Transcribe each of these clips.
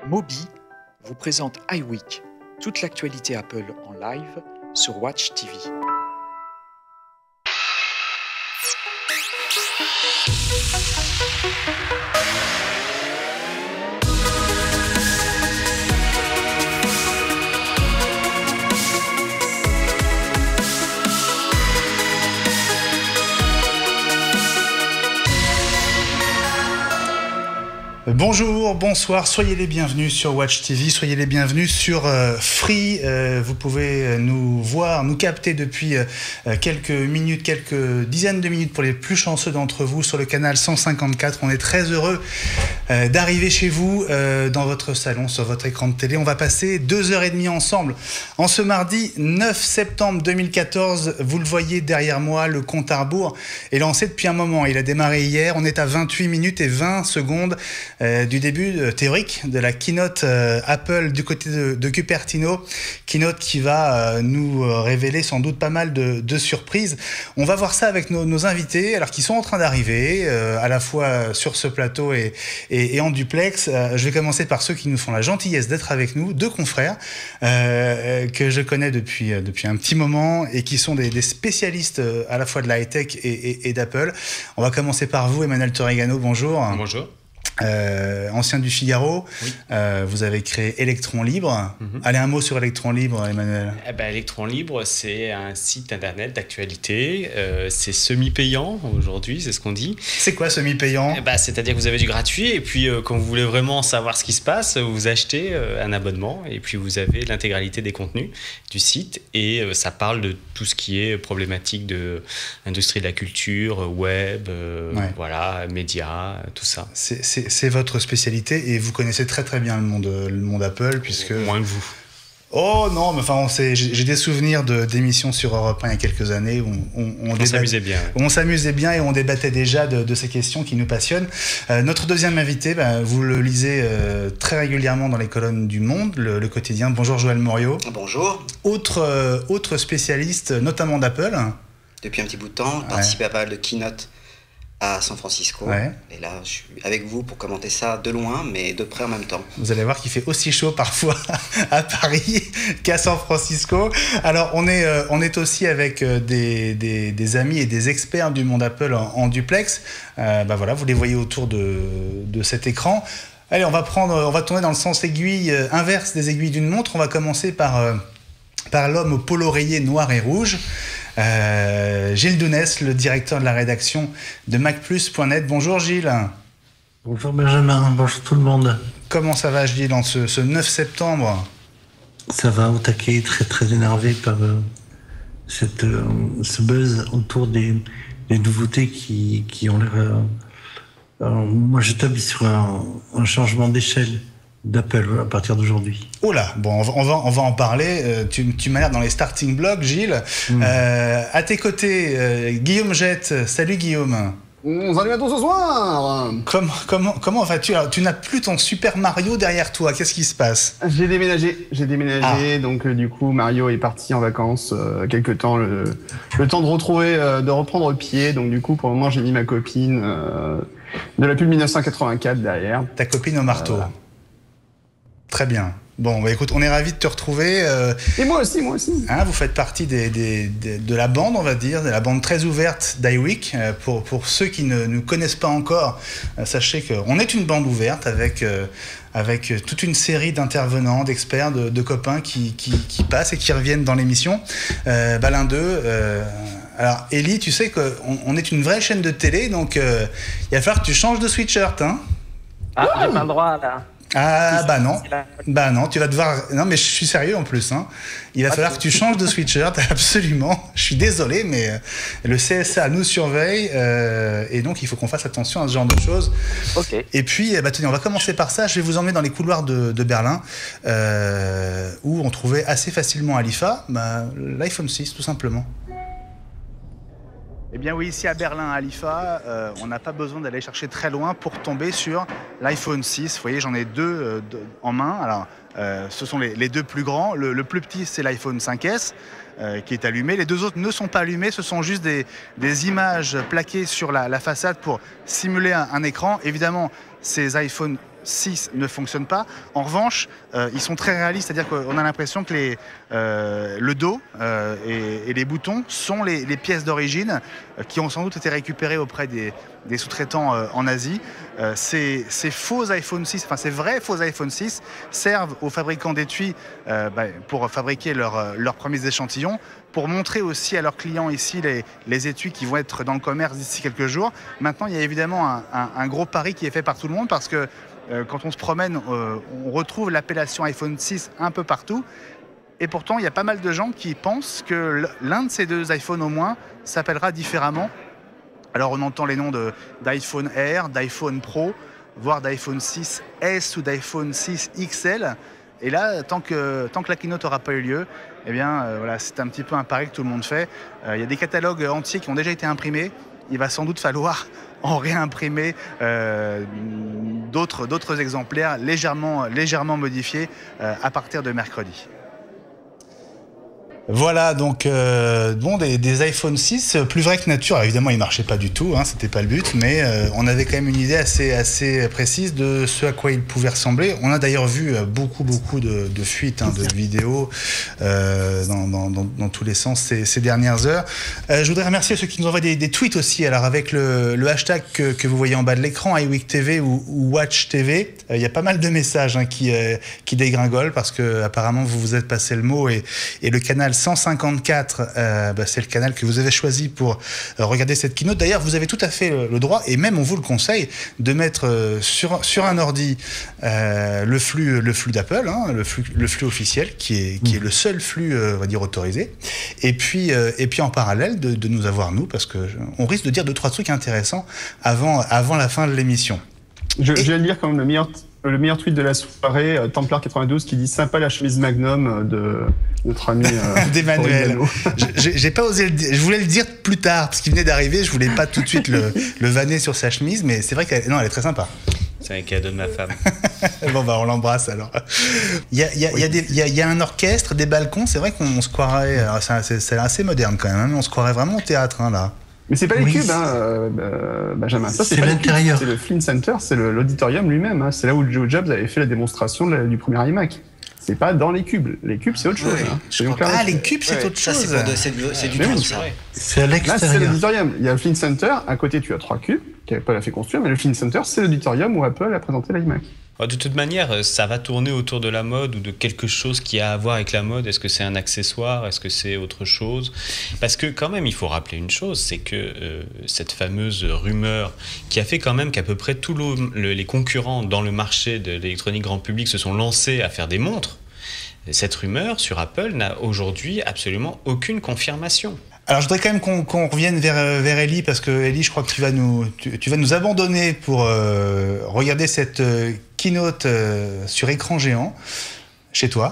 Moby vous présente iWeek, toute l'actualité Apple en live sur Watch TV. Bonjour, bonsoir, soyez les bienvenus sur Watch TV, soyez les bienvenus sur Free. Vous pouvez nous voir, nous capter depuis quelques minutes, quelques dizaines de minutes pour les plus chanceux d'entre vous sur le canal 154. On est très heureux d'arriver chez vous dans votre salon, sur votre écran de télé. On va passer 2h30 ensemble. En ce mardi 9 septembre 2014, vous le voyez derrière moi, le compte à rebours est lancé depuis un moment. Il a démarré hier, on est à 28 minutes et 20 secondes du début théorique de la keynote Apple du côté de Cupertino, keynote qui va nous révéler sans doute pas mal de surprises. On va voir ça avec nos invités, alors qu'ils sont en train d'arriver, à la fois sur ce plateau et en duplex. Je vais commencer par ceux qui nous font la gentillesse d'être avec nous, deux confrères que je connais depuis un petit moment et qui sont des spécialistes à la fois de la high-tech et d'Apple. On va commencer par vous, Emmanuel Torregano, bonjour. Bonjour. Ancien du Figaro, oui. Vous avez créé Electron Libre. Allez, un mot sur Electron Libre, Emmanuel. Electron Libre, c'est un site internet d'actualité. C'est semi-payant aujourd'hui, c'est ce qu'on dit. C'est quoi semi-payant ? C'est-à-dire que vous avez du gratuit et puis quand vous voulez vraiment savoir ce qui se passe, vous achetez un abonnement et puis vous avez l'intégralité des contenus du site et ça parle de tout ce qui est problématique de l'industrie de la culture, web, voilà, médias, tout ça. C'est votre spécialité et vous connaissez très très bien le monde Apple puisque... Moins que vous. Oh non, mais enfin, j'ai des souvenirs d'émissions sur Europe 1 il y a quelques années où on s'amusait bien. On s'amusait bien et on débattait déjà de ces questions qui nous passionnent. Notre deuxième invité, vous le lisez très régulièrement dans les colonnes du Monde, le quotidien. Bonjour Joël Moriot. Bonjour. Autre spécialiste, notamment d'Apple. Depuis un petit bout de temps, je participe à pas mal de keynote à San Francisco. Ouais. Et là, je suis avec vous pour commenter ça de loin, mais de près en même temps. Vous allez voir qu'il fait aussi chaud parfois à Paris qu'à San Francisco. Alors, on est aussi avec des amis et des experts du monde Apple en duplex. Voilà, vous les voyez autour de cet écran. Allez, on va tourner dans le sens inverse des aiguilles d'une montre. On va commencer par l'homme au polo rayé noir et rouge. Gilles Dounès, le directeur de la rédaction de MacPlus.net. Bonjour Gilles. Bonjour Benjamin, bonjour tout le monde. Comment ça va Gilles en ce 9 septembre ? Ça va au taquet, très très énervé par ce buzz autour des nouveautés qui ont l'air... moi je table sur un changement d'échelle d'Apple à partir d'aujourd'hui. Oh là, bon, on va en parler. Tu m'as l'air dans les starting blocks, Gilles. À tes côtés, Guillaume Jette. Salut Guillaume. Salut à tous ce soir. Comment vas-tu ? Alors, tu n'as plus ton Super Mario derrière toi. Qu'est-ce qui se passe ? J'ai déménagé, donc du coup Mario est parti en vacances quelque temps, le temps de reprendre pied. Donc du coup pour le moment j'ai mis ma copine de la pub 1984 derrière. Ta copine au marteau. Très bien. Bon, écoute, on est ravis de te retrouver. Et moi aussi. Vous faites partie de la bande, on va dire, de la bande très ouverte d'iWeek. Pour ceux qui ne nous connaissent pas encore, sachez qu'on est une bande ouverte avec toute une série d'intervenants, d'experts, de copains qui passent et qui reviennent dans l'émission. L'un d'eux... alors, Ellie, tu sais qu'on est une vraie chaîne de télé, donc il va falloir que tu changes de sweatshirt, hein. J'ai pas le droit, là. Non, tu vas devoir... Non, mais je suis sérieux en plus, hein. Il va falloir que tu changes de sweatshirt, absolument. Je suis désolé, mais le CSA nous surveille et donc il faut qu'on fasse attention à ce genre de choses. Ok. Et puis, tenez, on va commencer par ça. Je vais vous emmener dans les couloirs de Berlin où on trouvait assez facilement à l'IFA l'iPhone 6, tout simplement. Eh bien oui, ici à Berlin, à l'IFA, on n'a pas besoin d'aller chercher très loin pour tomber sur l'iPhone 6. Vous voyez, j'en ai deux en main. Alors, ce sont les deux plus grands. Le plus petit, c'est l'iPhone 5S qui est allumé. Les deux autres ne sont pas allumés. Ce sont juste des images plaquées sur la façade pour simuler un écran. Évidemment, ces iPhone 6 ne fonctionne pas. En revanche, ils sont très réalistes, c'est-à-dire qu'on a l'impression que le dos et les boutons sont les pièces d'origine qui ont sans doute été récupérées auprès des sous-traitants en Asie. Ces faux iPhone 6, enfin ces vrais faux iPhone 6 servent aux fabricants d'étuis pour fabriquer leurs premiers échantillons, pour montrer aussi à leurs clients ici les étuis qui vont être dans le commerce d'ici quelques jours. Maintenant, il y a évidemment un gros pari qui est fait par tout le monde parce que quand on se promène, on retrouve l'appellation iPhone 6 un peu partout. Et pourtant, il y a pas mal de gens qui pensent que l'un de ces deux iPhones au moins s'appellera différemment. Alors on entend les noms d'iPhone Air, d'iPhone Pro, voire d'iPhone 6S ou d'iPhone 6 XL. Et là, tant que la keynote n'aura pas eu lieu, eh bien, voilà, c'est un petit peu un pari que tout le monde fait. Il y a des catalogues entiers qui ont déjà été imprimés. Il va sans doute falloir en réimprimer d'autres exemplaires légèrement modifiés à partir de mercredi. Voilà, donc des iPhone 6 plus vrais que nature. Alors, évidemment, ils marchaient pas du tout, c'était pas le but, mais on avait quand même une idée assez précise de ce à quoi ils pouvaient ressembler. On a d'ailleurs vu beaucoup de fuites de vidéos dans tous les sens ces dernières heures. Je voudrais remercier ceux qui nous envoient des tweets aussi. Alors avec le hashtag que vous voyez en bas de l'écran, iWeek TV ou Watch TV, il y a pas mal de messages qui dégringolent parce que apparemment vous vous êtes passé le mot et le canal 154, c'est le canal que vous avez choisi pour regarder cette keynote. D'ailleurs, vous avez tout à fait le droit, et même on vous le conseille, de mettre sur un ordi le flux d'Apple, le flux officiel, qui est le seul flux, on va dire, autorisé. Et puis en parallèle, de nous avoir, nous, parce qu'on risque de dire 2-3 trucs intéressants avant la fin de l'émission. Je vais lire quand même le meilleur tweet de la soirée, Templar92, qui dit « Sympa la chemise Magnum de notre ami d'Emmanuel. » J'ai pas osé le dire. Je voulais le dire plus tard, parce qu'il venait d'arriver. Je voulais pas tout de suite le vanner sur sa chemise, mais c'est vrai qu'elle est très sympa. C'est un cadeau de ma femme. Bon, on l'embrasse alors. Il y a un orchestre, des balcons. C'est vrai qu'on se croirait... C'est assez moderne quand même. On se croirait vraiment au théâtre, là. Mais c'est pas les cubes, Benjamin. Ça, c'est pas l'intérieur. C'est le Flynn Center, c'est l'auditorium lui-même. C'est là où Joe Jobs avait fait la démonstration du premier iMac. C'est pas dans les cubes. Les cubes, c'est autre chose. Les cubes, c'est autre chose. C'est du tout, ça. C'est à l'extérieur. Là, c'est l'auditorium. Il y a le Flynn Center. À côté, tu as 3 cubes qu'Apple a fait construire. Mais le Flynn Center, c'est l'auditorium où Apple a présenté l'iMac. De toute manière, ça va tourner autour de la mode ou de quelque chose qui a à voir avec la mode. Est-ce que c'est un accessoire? Est-ce que c'est autre chose? Parce que quand même, il faut rappeler une chose, c'est que cette fameuse rumeur qui a fait quand même qu'à peu près tous les concurrents dans le marché de l'électronique grand public se sont lancés à faire des montres, cette rumeur sur Apple n'a aujourd'hui absolument aucune confirmation. Alors je voudrais quand même qu'on revienne vers Ellie, parce que Ellie, je crois que tu vas nous abandonner pour regarder cette keynote sur écran géant chez toi.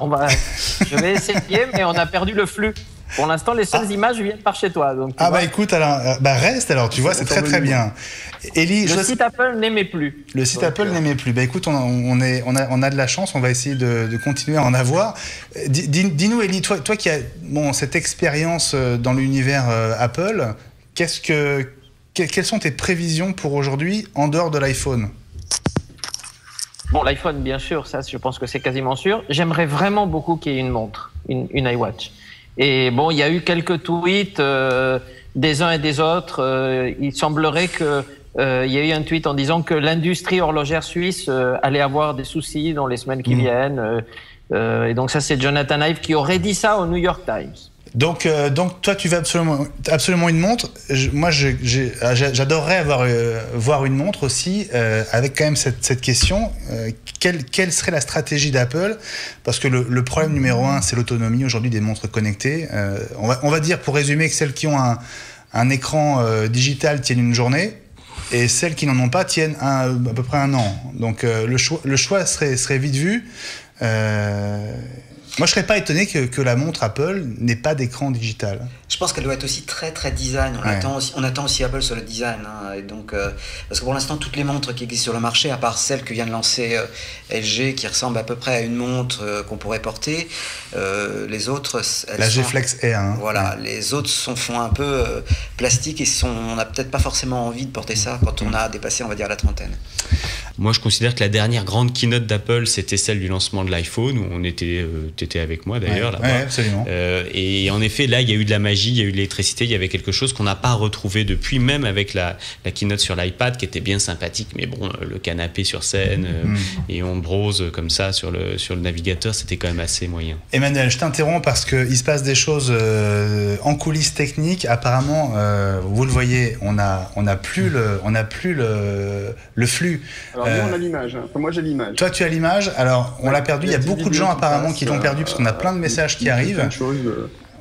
Je vais essayer, mais on a perdu le flux. Pour l'instant, les seules images viennent par chez toi. Donc, écoute, alors, reste alors, tu vois, c'est très bien. Ellie, le site Apple n'aimait plus. Le site Apple n'aimait plus. Écoute, on a de la chance, on va essayer de continuer à en avoir. Dis-nous, Ellie, toi qui as cette expérience dans l'univers Apple, quelles sont tes prévisions pour aujourd'hui en dehors de l'iPhone ? Bon, l'iPhone, bien sûr, ça, je pense que c'est quasiment sûr. J'aimerais vraiment beaucoup qu'il y ait une montre, une iWatch. Et bon, il y a eu quelques tweets des uns et des autres. Il semblerait que il y a eu un tweet en disant que l'industrie horlogère suisse allait avoir des soucis dans les semaines qui viennent. Et donc ça, c'est Jonathan Ive qui aurait dit ça au New York Times. Donc toi, tu veux absolument une montre. Moi, j'adorerais voir une montre aussi, avec quand même cette question. Quelle serait la stratégie d'Apple? Parce que le problème numéro 1, c'est l'autonomie aujourd'hui des montres connectées. On va dire, pour résumer, que celles qui ont un écran digital tiennent une journée, et celles qui n'en ont pas tiennent à peu près un an. Donc le choix serait vite vu. Moi, je serais pas étonné que la montre Apple n'ait pas d'écran digital. Je pense qu'elle doit être aussi très très design. On attend aussi Apple sur le design. Et donc, parce que pour l'instant, toutes les montres qui existent sur le marché, à part celle que vient de lancer LG, qui ressemble à peu près à une montre qu'on pourrait porter, les autres... La G Flex Air. Voilà, les autres font un peu plastique et on n'a peut-être pas forcément envie de porter ça quand on a dépassé, on va dire, la trentaine. Moi, je considère que la dernière grande keynote d'Apple, c'était celle du lancement de l'iPhone, où on était, t'étais avec moi d'ailleurs là-bas. Ouais, absolument. Et en effet, là, il y a eu de la magie, il y a eu de l'électricité, il y avait quelque chose qu'on n'a pas retrouvé depuis, même avec la keynote sur l'iPad, qui était bien sympathique, mais bon, le canapé sur scène et on browse comme ça sur le navigateur, c'était quand même assez moyen. Emmanuel, je t'interromps parce qu'il se passe des choses en coulisses techniques. Apparemment, vous le voyez, on n'a plus le flux. Alors nous on a l'image, hein. Enfin, moi j'ai l'image. Toi tu as l'image, alors on l'a perdu, il y a beaucoup de gens apparemment qui l'ont perdu parce qu'on a plein de messages qui arrivent.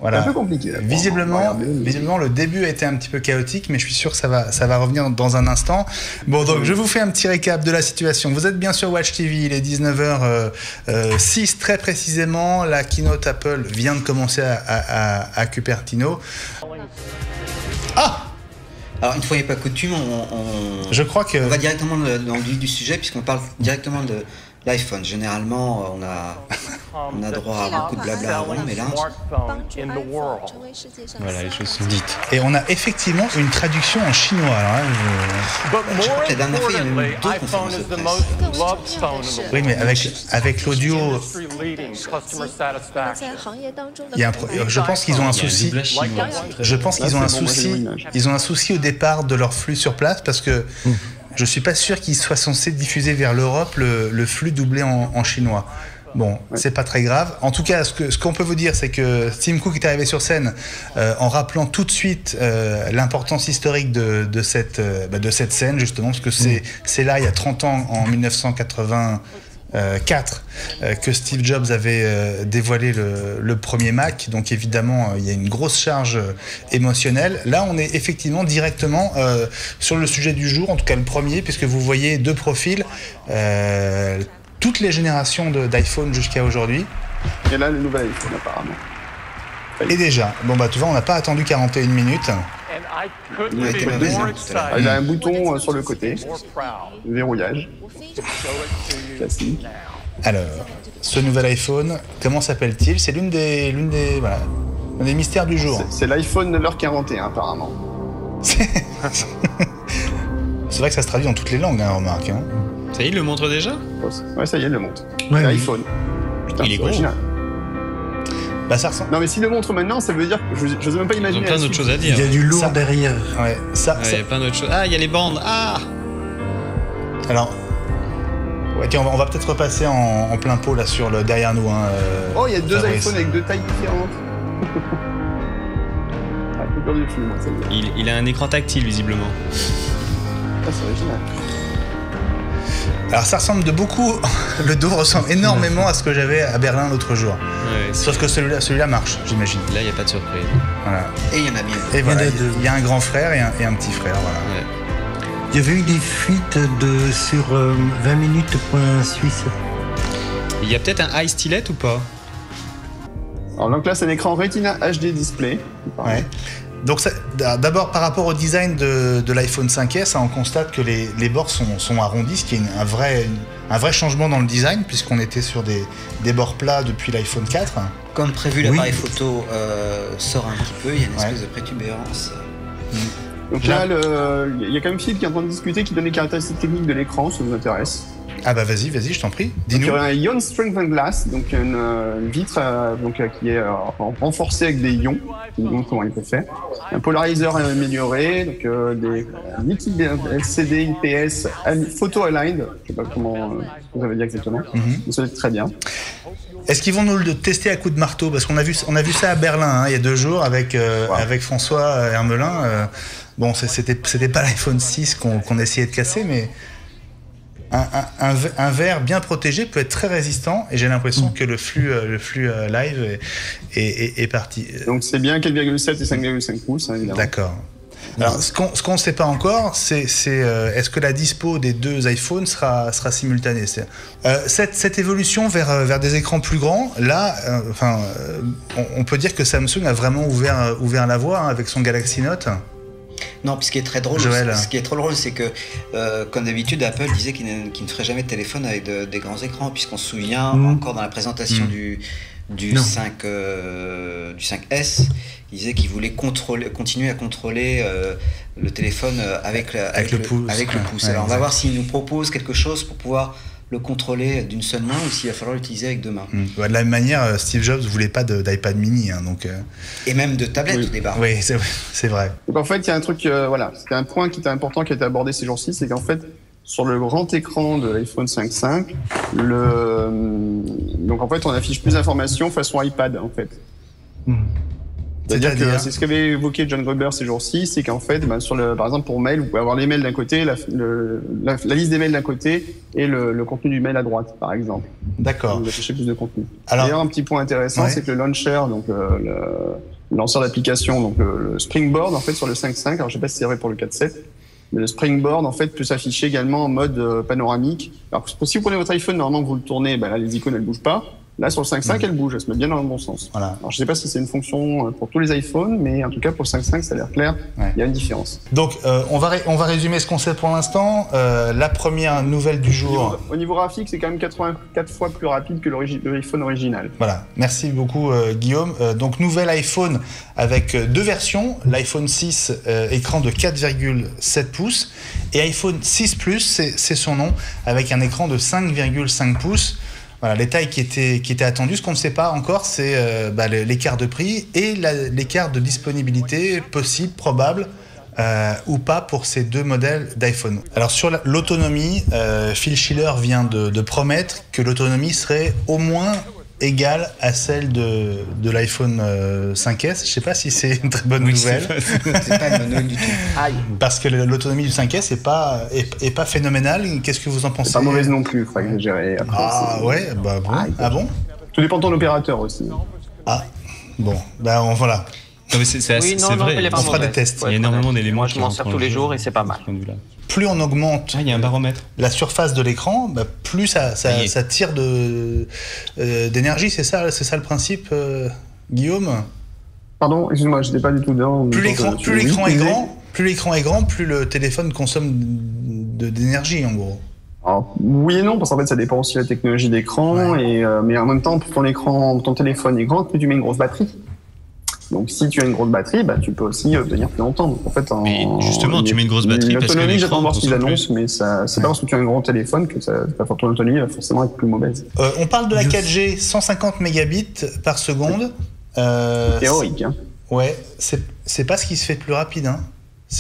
Voilà. C'est un peu compliqué. Visiblement, le début a été un petit peu chaotique, mais je suis sûr que ça va revenir dans un instant. Bon, donc je vous fais un petit récap de la situation. Vous êtes bien sur Watch TV, il est 19h06 très précisément. La keynote Apple vient de commencer à Cupertino. Ah! Alors, une fois n'est pas coutume, Je crois que... on va directement dans le vif du sujet, puisqu'on parle directement de l'iPhone. Généralement, on a droit à beaucoup de blabla avant, mais là... Voilà, les choses sont dites. Et on a effectivement une traduction en chinois. Alors là, je crois que la dernière fois, il y a même eu 2 conférences de presse. Oui, mais avec l'audio... Je pense qu'ils ont un souci. Je pense qu'ils ont un souci. Ils ont un souci au départ de leur flux sur place parce que je suis pas sûr qu'ils soient censés diffuser vers l'Europe le flux doublé en chinois. Bon, c'est pas très grave. En tout cas, ce qu'on peut vous dire, c'est que Tim Cook est arrivé sur scène en rappelant tout de suite l'importance historique de cette scène, justement, parce que c'est là, il y a 30 ans, en 1984, que Steve Jobs avait dévoilé le premier Mac. Donc évidemment, il y a une grosse charge émotionnelle. Là, on est effectivement directement sur le sujet du jour, en tout cas le premier, puisque vous voyez 2 profils. Toutes les générations d'iPhone jusqu'à aujourd'hui. Et là, le nouvel iPhone, apparemment. Et déjà, bon bah tu vois, on n'a pas attendu 41 minutes. Il a un bouton sur le côté, verrouillage. Classique. Alors, ce nouvel iPhone, comment s'appelle-t-il? C'est l'un des mystères du jour. C'est l'iPhone 9h41, apparemment. C'est vrai que ça se traduit dans toutes les langues, hein, remarque. Hein. Ça y est, il le montre déjà? Ouais, ça y est, il le montre. Ouais, l'iPhone. Putain, il est gros. original. Bah ça ressemble. Non, mais s'il le montre maintenant, ça veut dire que je n'ose même pas Ils imaginer. ont plein d'autres choses à dire. Il y a du lourd derrière. Ouais, Il y a plein d'autres choses. Ah, il y a les bandes. Ah! Alors, ouais, tiens, on va peut-être repasser en plein pot là derrière nous. Hein, Oh, il y a 2 Fabrice. iPhones avec 2 tailles différentes. Ah, j'ai perdu le film, moi, ça y est. Il a un écran tactile, visiblement. Ah, c'est original. Alors ça ressemble de beaucoup, le dos ressemble énormément à ce que j'avais à Berlin l'autre jour. Ouais, Sauf que celui-là marche, j'imagine. là, il n'y a pas de surprise. Voilà. Et il y en a bien. Et voilà, Il y en a 2. il y a un grand frère et un petit frère. Voilà. Ouais. Il y avait eu des fuites sur 20 minutes.suisse. Il y a peut-être un high stylet ou pas? Alors, donc là, c'est un écran Retina HD display. Ouais. Donc d'abord par rapport au design de l'iPhone 5S, on constate que les bords sont arrondis, ce qui est un vrai changement dans le design puisqu'on était sur des bords plats depuis l'iPhone 4. Comme prévu, l'appareil photo sort un petit peu, il y a une espèce de prétubérance. Donc là, il y a quand même Philippe qui est en train de discuter, qui donne les caractéristiques techniques de l'écran, ça vous intéresse. Ah bah vas-y, je t'en prie. Donc, il y Dis-nous. aurait un Ion Strengthened Glass, donc une vitre qui est renforcée avec des ions, qui nous montre comment il peut faire. Un polarizer amélioré, donc des liquides LCD, IPS, photo aligned, je sais pas comment vous avez dit exactement, mais ça va être très bien. Est-ce qu'ils vont nous le tester à coups de marteau? Parce qu'on a vu ça à Berlin hein, il y a 2 jours avec François Hermelin. Bon, c'était pas l'iPhone 6 qu'on essayait de casser, mais un verre bien protégé peut être très résistant et j'ai l'impression que le flux live est parti. Donc c'est bien 4,7 et 5,5 pouces, hein, évidemment. D'accord. Alors, ce qu'on ne sait pas encore, c'est est-ce que la dispo des 2 iPhones sera simultanée. Cette évolution vers des écrans plus grands, là, on peut dire que Samsung a vraiment ouvert la voie hein, avec son Galaxy Note. Non, puis ce qui est très drôle, c'est que, comme d'habitude, Apple disait qu'il ne ferait jamais de téléphone avec des grands écrans, puisqu'on se souvient encore dans la présentation du 5S. Il disait qu'il voulait continuer à contrôler le téléphone avec le pouce. Ouais, Alors on va voir s'il nous propose quelque chose pour pouvoir le contrôler d'une seule main ou s'il va falloir l'utiliser avec deux mains. De la même manière, Steve Jobs ne voulait pas d'iPad mini. Donc, Et même de tablette au départ. Oui, c'est vrai. Donc en fait, il y a un truc, c'était un point qui était important qui a été abordé ces jours-ci, c'est qu'en fait, sur le grand écran de l'iPhone 5.5, donc en fait, on affiche plus d'informations façon iPad, en fait. C'est-à-dire que c'est ce qu'avait évoqué John Gruber ces jours-ci, c'est qu'en fait, par exemple pour mail, vous pouvez avoir les mails d'un côté, la liste des mails d'un côté et le contenu du mail à droite, par exemple. D'accord. Vous affichez plus de contenu. Alors, d'ailleurs, un petit point intéressant, c'est que le launcher, donc le lanceur d'application, donc le Springboard, en fait, sur le 5.5, alors je sais pas si c'est vrai pour le 4.7, mais le Springboard, en fait, peut s'afficher également en mode panoramique. Alors, si vous prenez votre iPhone, normalement, vous le tournez, là, les icônes, elles bougent pas. Là, sur le 5.5, elle bouge, elle se met bien dans le bon sens. Voilà. Alors, je sais pas si c'est une fonction pour tous les iPhones, mais en tout cas, pour le 5.5, ça a l'air clair. Il y a une différence. Donc, on va résumer ce qu'on sait pour l'instant. La première nouvelle du jour. Au niveau graphique, c'est quand même 84 fois plus rapide que l'iPhone original. Voilà. Merci beaucoup, Guillaume. Donc, nouvel iPhone avec deux versions. L'iPhone 6, écran de 4,7 pouces. Et iPhone 6 Plus, c'est son nom, avec un écran de 5,5 pouces. Voilà, les tailles qui étaient attendues. Ce qu'on ne sait pas encore, c'est l'écart de prix et l'écart de disponibilité possible, probable ou pas pour ces deux modèles d'iPhone. Alors sur l'autonomie, Phil Schiller vient de promettre que l'autonomie serait au moins égale à celle de l'iPhone 5S. Je ne sais pas si c'est une très bonne nouvelle. C'est pas une bonne nouvelle du tout. Parce que l'autonomie du 5S est pas phénoménale. Qu'est-ce que vous en pensez? C'est pas mauvaise non plus, il faudrait gérer. Après, ouais, bah bon. Bon Tout dépend de ton opérateur aussi. Bon, voilà. Non, mais c'est vrai, on fera des tests. Il y a énormément d'éléments. Moi, je m'en sers tous les jours et c'est pas mal. Plus on augmente il y a un baromètre. la surface de l'écran, plus ça tire d'énergie. C'est ça le principe, Guillaume? Pardon, excuse-moi, je n'étais pas du tout dedans. Plus l'écran est grand, plus le téléphone consomme d'énergie, en gros. Alors, oui et non, parce qu'en fait, ça dépend aussi de la technologie d'écran. Mais en même temps, plus ton téléphone est grand, plus tu mets une grosse batterie. Donc, si tu as une grosse batterie, tu peux aussi tenir plus longtemps. Donc, en fait, mais justement, tu mets une grosse batterie parce que l'autonomie, j'attends de voir ce qu'ils annoncent, mais c'est pas parce que tu as un grand téléphone que ton autonomie va forcément être plus mauvaise. On parle de la 4G, 150 mégabits par seconde. Théorique. Hein. Ouais, c'est pas ce qui se fait de plus rapide. Hein.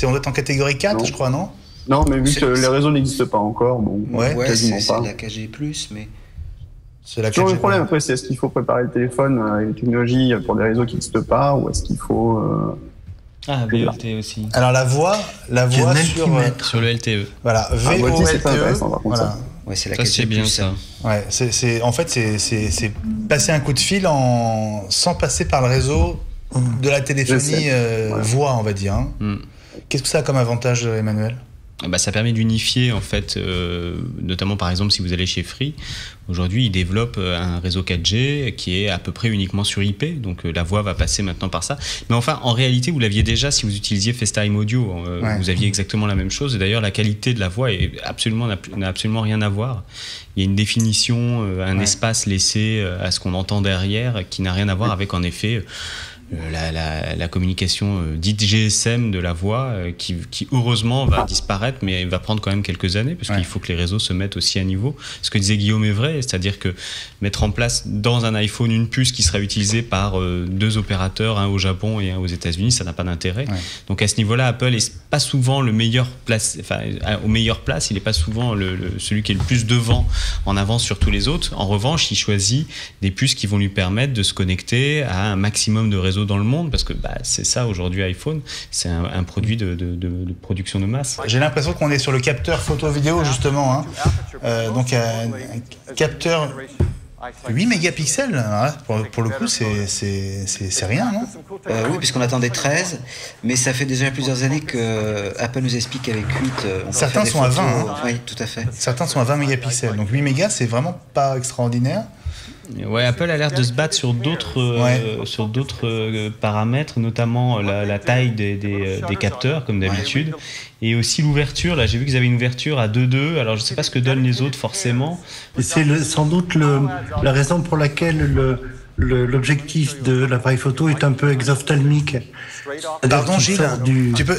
On doit être en catégorie 4, je crois, non? Non, mais vu que les réseaux n'existent pas encore, quasiment pas. C'est la 4G+, mais... C'est toujours le problème, après, c'est est-ce qu'il faut préparer le téléphone avec les technologies pour des réseaux qui n'existent pas, ou est-ce qu'il faut... VLTE aussi. Alors la voix sur le LTE. Voilà, VOLTE. C'est intéressant, par contre, ça. Ouais, c'est la ça, c'est bien ça. Ouais, en fait, c'est passer un coup de fil sans passer par le réseau de la téléphonie voix, on va dire. Hein. Qu'est-ce que ça a comme avantage, Emmanuel? Ça permet d'unifier, en fait, notamment par exemple si vous allez chez Free. Aujourd'hui, ils développent un réseau 4G qui est à peu près uniquement sur IP, donc la voix va passer maintenant par ça. Mais enfin, en réalité, vous l'aviez déjà si vous utilisiez FaceTime Audio. Vous aviez exactement la même chose. Et d'ailleurs, la qualité de la voix n'a absolument rien à voir. Il y a une définition, un espace laissé à ce qu'on entend derrière qui n'a rien à voir avec, en effet... La communication dite GSM de la voix qui heureusement va disparaître, mais va prendre quand même quelques années parce qu'il faut que les réseaux se mettent aussi à niveau. Ce que disait Guillaume est vrai, c'est-à-dire que mettre en place dans un iPhone une puce qui sera utilisée par deux opérateurs, un au Japon et un aux États-Unis, ça n'a pas d'intérêt. Donc à ce niveau-là, Apple n'est pas souvent le meilleur place, aux meilleures places, il n'est pas souvent celui qui est le plus devant, en avance sur tous les autres. En revanche, il choisit des puces qui vont lui permettre de se connecter à un maximum de réseaux dans le monde, parce que c'est ça aujourd'hui iPhone, c'est un produit de production de masse. J'ai l'impression qu'on est sur le capteur photo-vidéo justement, donc un capteur 8 mégapixels, hein, pour le coup c'est rien, non? Oui, puisqu'on attendait 13, mais ça fait déjà plusieurs années que Apple nous explique qu'avec 8, certains sont à 20. Oui, tout à fait. Certains sont à 20 mégapixels, donc 8 mégas c'est vraiment pas extraordinaire. Ouais, Apple a l'air de se battre sur d'autres paramètres, notamment la taille des capteurs, comme d'habitude, et aussi l'ouverture. Là, j'ai vu qu'ils avaient une ouverture à 2.2. Alors, je ne sais pas ce que donnent les autres forcément. Et c'est sans doute la raison pour laquelle l'objectif de l'appareil photo est un peu exophtalmique. Pardon, Gilles, tu peux...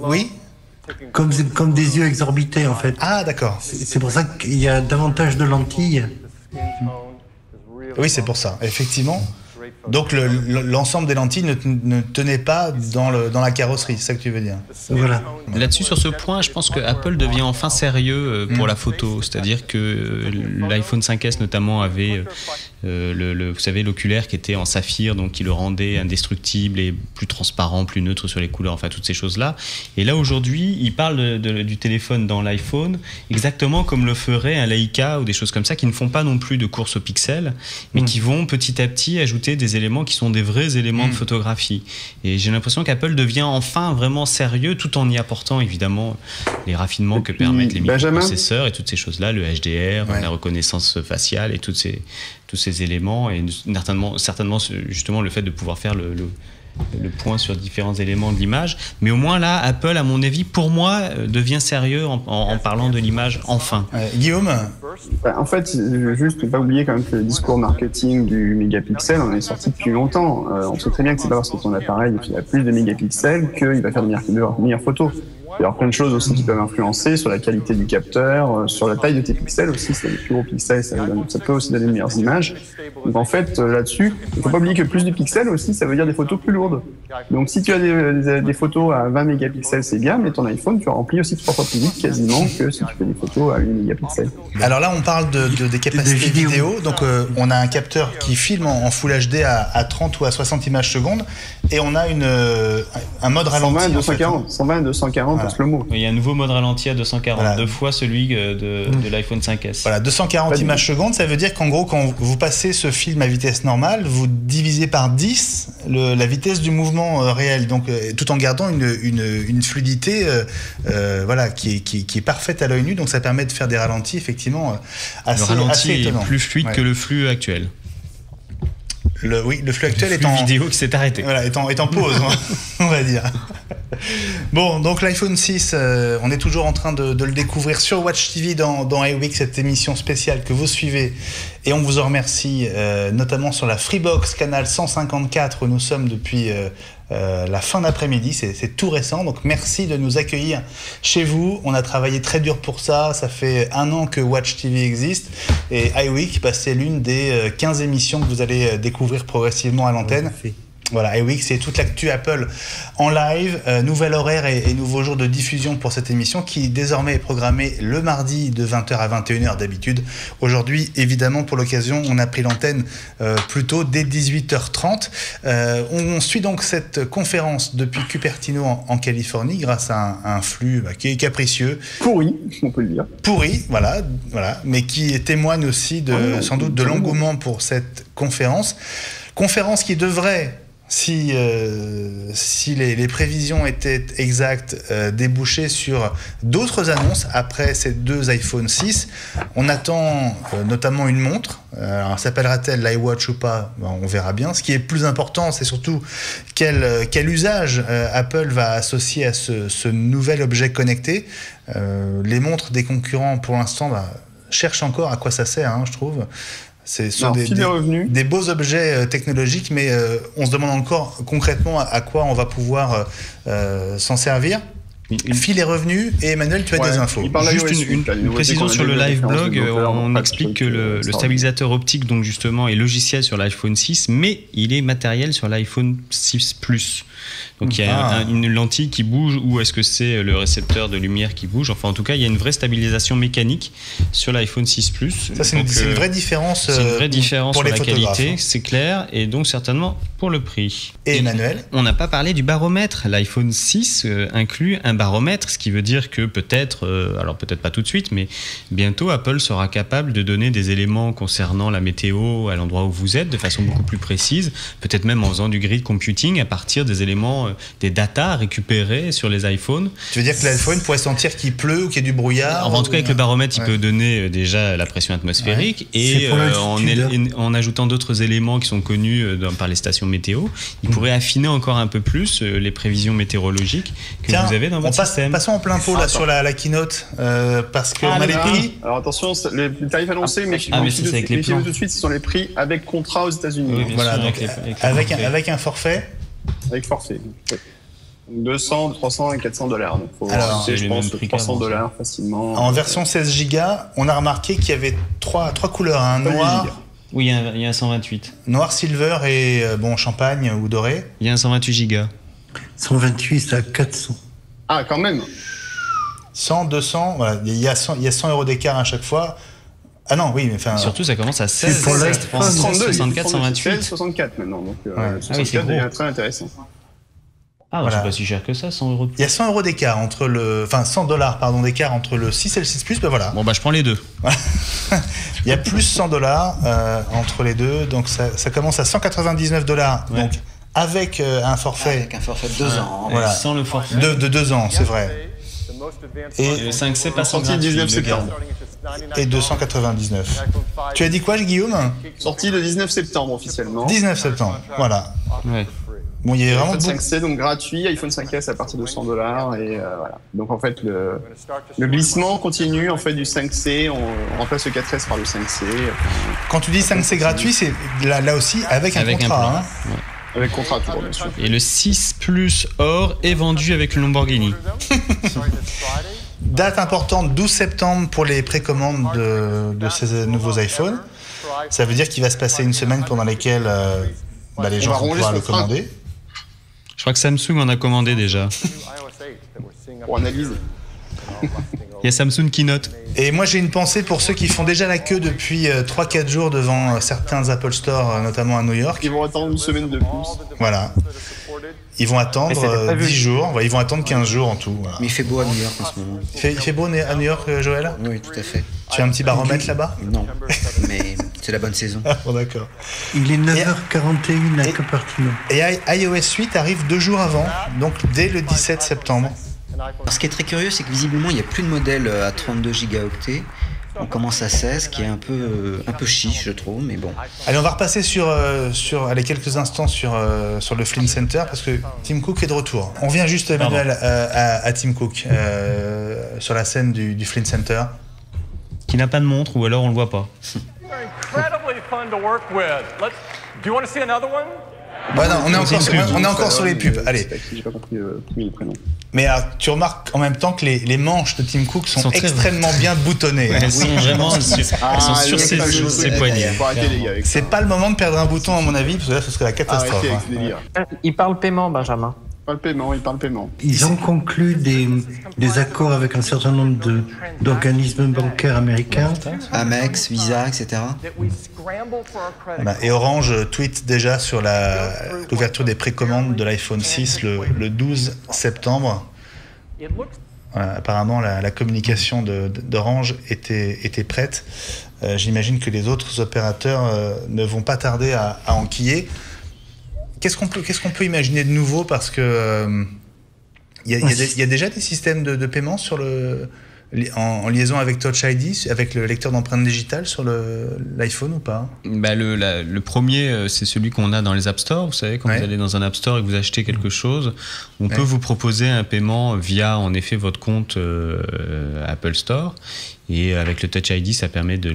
oui, comme des yeux exorbités, en fait. Ah, d'accord. C'est pour ça qu'il y a davantage de lentilles. Oui, c'est pour ça, effectivement. Donc l'ensemble des lentilles ne tenait pas dans la carrosserie, c'est ça que tu veux dire? Voilà. Là-dessus, sur ce point, je pense que Apple devient enfin sérieux pour la photo. C'est-à-dire que l'iPhone 5S notamment avait vous savez, l'oculaire qui était en saphir, donc qui le rendait indestructible et plus transparent, plus neutre sur les couleurs, enfin toutes ces choses-là. Et là aujourd'hui, il parle du téléphone dans l'iPhone exactement comme le ferait un Leica ou des choses comme ça, qui ne font pas non plus de course aux pixels, mais qui vont petit à petit ajouter des éléments qui sont des vrais éléments de photographie. Et j'ai l'impression qu'Apple devient enfin vraiment sérieux, tout en y apportant évidemment les raffinements que permettent les microprocesseurs et toutes ces choses-là, le HDR, la reconnaissance faciale et tous ces éléments, et certainement justement le fait de pouvoir faire le point sur différents éléments de l'image. Mais au moins là, Apple, à mon avis, pour moi, devient sérieux en parlant de l'image enfin. Guillaume? En fait, juste ne pas oublier quand même que le discours marketing du mégapixel, on est sorti depuis longtemps. On sait très bien que c'est pas parce que ton appareil a plus de mégapixels qu'il va faire de meilleures photos. Il y a plein de choses aussi qui peuvent influencer sur la qualité du capteur, sur la taille de tes pixels aussi. Si tu as des plus gros pixels, ça peut aussi donner de meilleures images. Donc en fait, là-dessus, il ne faut pas oublier que plus de pixels aussi, ça veut dire des photos plus lourdes. Donc si tu as des photos à 20 mégapixels, c'est bien, mais ton iPhone, tu remplis aussi 3 fois plus vite quasiment que si tu fais des photos à 8 mégapixels. Alors là, on parle des capacités vidéo. Donc on a un capteur qui filme en Full HD à 30 ou à 60 images secondes, et on a un mode ralenti. 120 à 240, 120 à 240. Il y a un nouveau mode ralenti à 240, deux fois celui de l'iPhone 5S. Voilà, 240 images secondes, ça veut dire qu'en gros, quand vous passez ce film à vitesse normale, vous divisez par 10 la vitesse du mouvement réel, donc tout en gardant une fluidité qui est parfaite à l'œil nu, donc ça permet de faire des ralentis effectivement assez étonnants. Le ralenti est plus fluide que le flux actuel. Le flux actuel est en vidéo qui s'est arrêté. Voilà, est en pause, on va dire. Bon, donc l'iPhone 6, on est toujours en train de le découvrir sur Watch TV dans iWeek, cette émission spéciale que vous suivez, et on vous en remercie, notamment sur la Freebox canal 154 où nous sommes depuis la fin d'après-midi, c'est tout récent, donc merci de nous accueillir chez vous. On a travaillé très dur pour ça fait 1 an que Watch TV existe, et iWeek, c'est l'une des 15 émissions que vous allez découvrir progressivement à l'antenne. Voilà, iWeek, c'est toute l'actu Apple en live, nouvel horaire et nouveau jour de diffusion pour cette émission qui désormais est programmée le mardi de 20h à 21h d'habitude. Aujourd'hui, évidemment, pour l'occasion, on a pris l'antenne plus tôt, dès 18h30. On suit donc cette conférence depuis Cupertino en Californie grâce à un flux qui est capricieux. Pourri, on peut le dire. Pourri, voilà, mais qui témoigne aussi sans doute de l'engouement pour cette conférence. Conférence qui devrait, si les prévisions étaient exactes, déboucher sur d'autres annonces après ces 2 iPhone 6. On attend notamment une montre. Alors, s'appellera-t-elle l'iWatch ou pas? On verra bien. Ce qui est plus important, c'est surtout quel usage Apple va associer à ce nouvel objet connecté. Les montres des concurrents, pour l'instant, cherchent encore à quoi ça sert, je trouve. Ce sont des beaux objets technologiques, mais on se demande encore concrètement à quoi on va pouvoir s'en servir. Fil et revenus, et Emmanuel, tu as des infos. Juste une précision sur le live blog, on explique que le stabilisateur optique, donc justement, est logiciel sur l'iPhone 6, mais il est matériel sur l'iPhone 6 Plus. Donc il y a une lentille qui bouge, ou est-ce que c'est le récepteur de lumière qui bouge? Enfin, en tout cas, il y a une vraie stabilisation mécanique sur l'iPhone 6 Plus. Ça, c'est une vraie différence. C'est une vraie différence pour sur les la qualité, c'est clair, et donc certainement pour le prix. Et Emmanuel, on n'a pas parlé du baromètre. L'iPhone 6 inclut un baromètre, ce qui veut dire que peut-être, alors peut-être pas tout de suite, mais bientôt Apple sera capable de donner des éléments concernant la météo à l'endroit où vous êtes de façon beaucoup plus précise, peut-être même en faisant du grid computing à partir des éléments, des datas récupérées sur les iPhones. Tu veux dire que l'iPhone pourrait sentir qu'il pleut ou qu'il y a du brouillard? En tout cas, avec le baromètre, il peut donner déjà la pression atmosphérique, et en ajoutant d'autres éléments qui sont connus par les stations météo, il pourrait affiner encore un peu plus les prévisions météorologiques que vous avez dans passons en plein pot là sur la keynote parce qu'on a les prix. Alors attention, les tarifs annoncés, mais mais ça, c'est avec les plans. tout de suite, ce sont les prix avec contrat aux États-Unis. Oui, bien Voilà, sûr, donc avec un forfait. Avec forfait. Donc 200, 300 et 400 $. Donc faut Alors, acheter, je pense, prix 300 qu'avant, $ facilement. En version 16 Go, on a remarqué qu'il y avait trois couleurs, un noir, Oui, il y a un 128. noir, silver et champagne ou doré. Il y a un 128 gigas. 128, c'est à 400. Ah, quand même. 100, 200, voilà, il y a 100 € d'écart à chaque fois. Ah non, oui, mais enfin. Surtout, ça commence à 16, pour 32, 64, 128. 64 maintenant. Donc, Ouais. 64 devient très intéressant. Ah, Voilà. c'est pas si cher que ça, 100 €. Il y a 100 € d'écart entre le. Enfin, 100 $ pardon, d'écart entre le 6 et le 6 Plus, ben voilà. Bon, bah, je prends les deux. Il y a plus 100 $ entre les deux, donc ça commence à 199 $. Ouais. Donc, avec un forfait. Avec un forfait de 2 ans. Voilà. Sans le forfait. De 2 ans, c'est vrai. Et le 5C passe en Sorti le gratuit, 19 le septembre. garde. Et 299. Tu as dit quoi, Guillaume? Sorti le 19 septembre officiellement. 19 septembre, voilà. Ouais. Bon, il y a vraiment iPhone beaucoup. 5C donc gratuit, iPhone 5S à partir de 100 $ et voilà. Donc en fait le glissement continue en fait du 5C, on remplace le 4S par le 5C Quand tu dis 5C gratuit, c'est là aussi avec un Avec un contrat. plan. Hein. avec contrat toujours bien sûr. Et le 6 Plus Or est vendu avec le Lamborghini. Date importante, 12 septembre pour les précommandes de ces nouveaux iPhones. Ça veut dire qu'il va se passer une semaine pendant laquelle les gens va vont ronger pouvoir son le frein. commander. Je crois que Samsung en a commandé déjà. Pour analyse. Il y a Samsung Keynote. Et moi, j'ai une pensée pour ceux qui font déjà la queue depuis 3-4 jours devant certains Apple Store, notamment à New York. Ils vont attendre une semaine de plus. Voilà. Ils vont Mais attendre c'était prévu. 10 jours. Ouais, ils vont attendre 15 jours en tout. Voilà. Mais il fait beau à New York en ce moment. Il fait beau à New York, Joël? Oui, tout à fait. Tu as un petit baromètre là-bas? Non, mais c'est la bonne saison. Ah, bon, d'accord. Il est 9h41 à Et- Cupertino. Et iOS 8 arrive 2 jours avant, donc dès le 17 septembre. Alors, ce qui est très curieux, c'est que visiblement, il n'y a plus de modèle à 32 gigaoctets. On commence à 16, qui est un peu chiche, je trouve, mais bon. Allez, on va repasser sur quelques instants sur le Flynn Center parce que Tim Cook est de retour. On vient juste, Emmanuel, à Tim Cook sur la scène du Flynn Center. Qui n'a pas de montre ou alors on le voit pas. Incredibly fun to work with. Do you want to see another one? Bah non, on est encore sur les pubs. Allez. J'ai pas compris le premier prénom. Mais alors, tu remarques en même temps que les manches de Tim Cook sont Très- extrêmement bien boutonnées. Elles sont vraiment elles sont sur ses poignets. Faut arrêter les gars avec ça. C'est pas le moment de perdre un bouton à mon avis, parce que là ce serait la catastrophe. Arrêtez hein. avec ce délire. Il parle paiement, Benjamin. Pas le paiement, il parle paiement. Ils ont conclu des accords avec un certain nombre d'organismes bancaires américains. Amex, Visa, etc. That we scramble for our credit Voilà. Et Orange tweet déjà sur l'ouverture des précommandes de l'iPhone 6 le 12 septembre. It looks Voilà, apparemment, la communication d'Orange était prête. J'imagine que les autres opérateurs ne vont pas tarder à enquiller. Qu'est-ce qu'on peut imaginer de nouveau? Parce que il y a déjà des systèmes de paiement en liaison avec Touch ID, avec le lecteur d'empreintes digitales sur l'iPhone ou pas? Bah le premier, c'est celui qu'on a dans les App Store. Vous savez, quand Ouais. vous allez dans un App Store et que vous achetez quelque chose, on peut vous proposer un paiement via, en effet, votre compte Apple Store. Et avec le Touch ID, ça permet de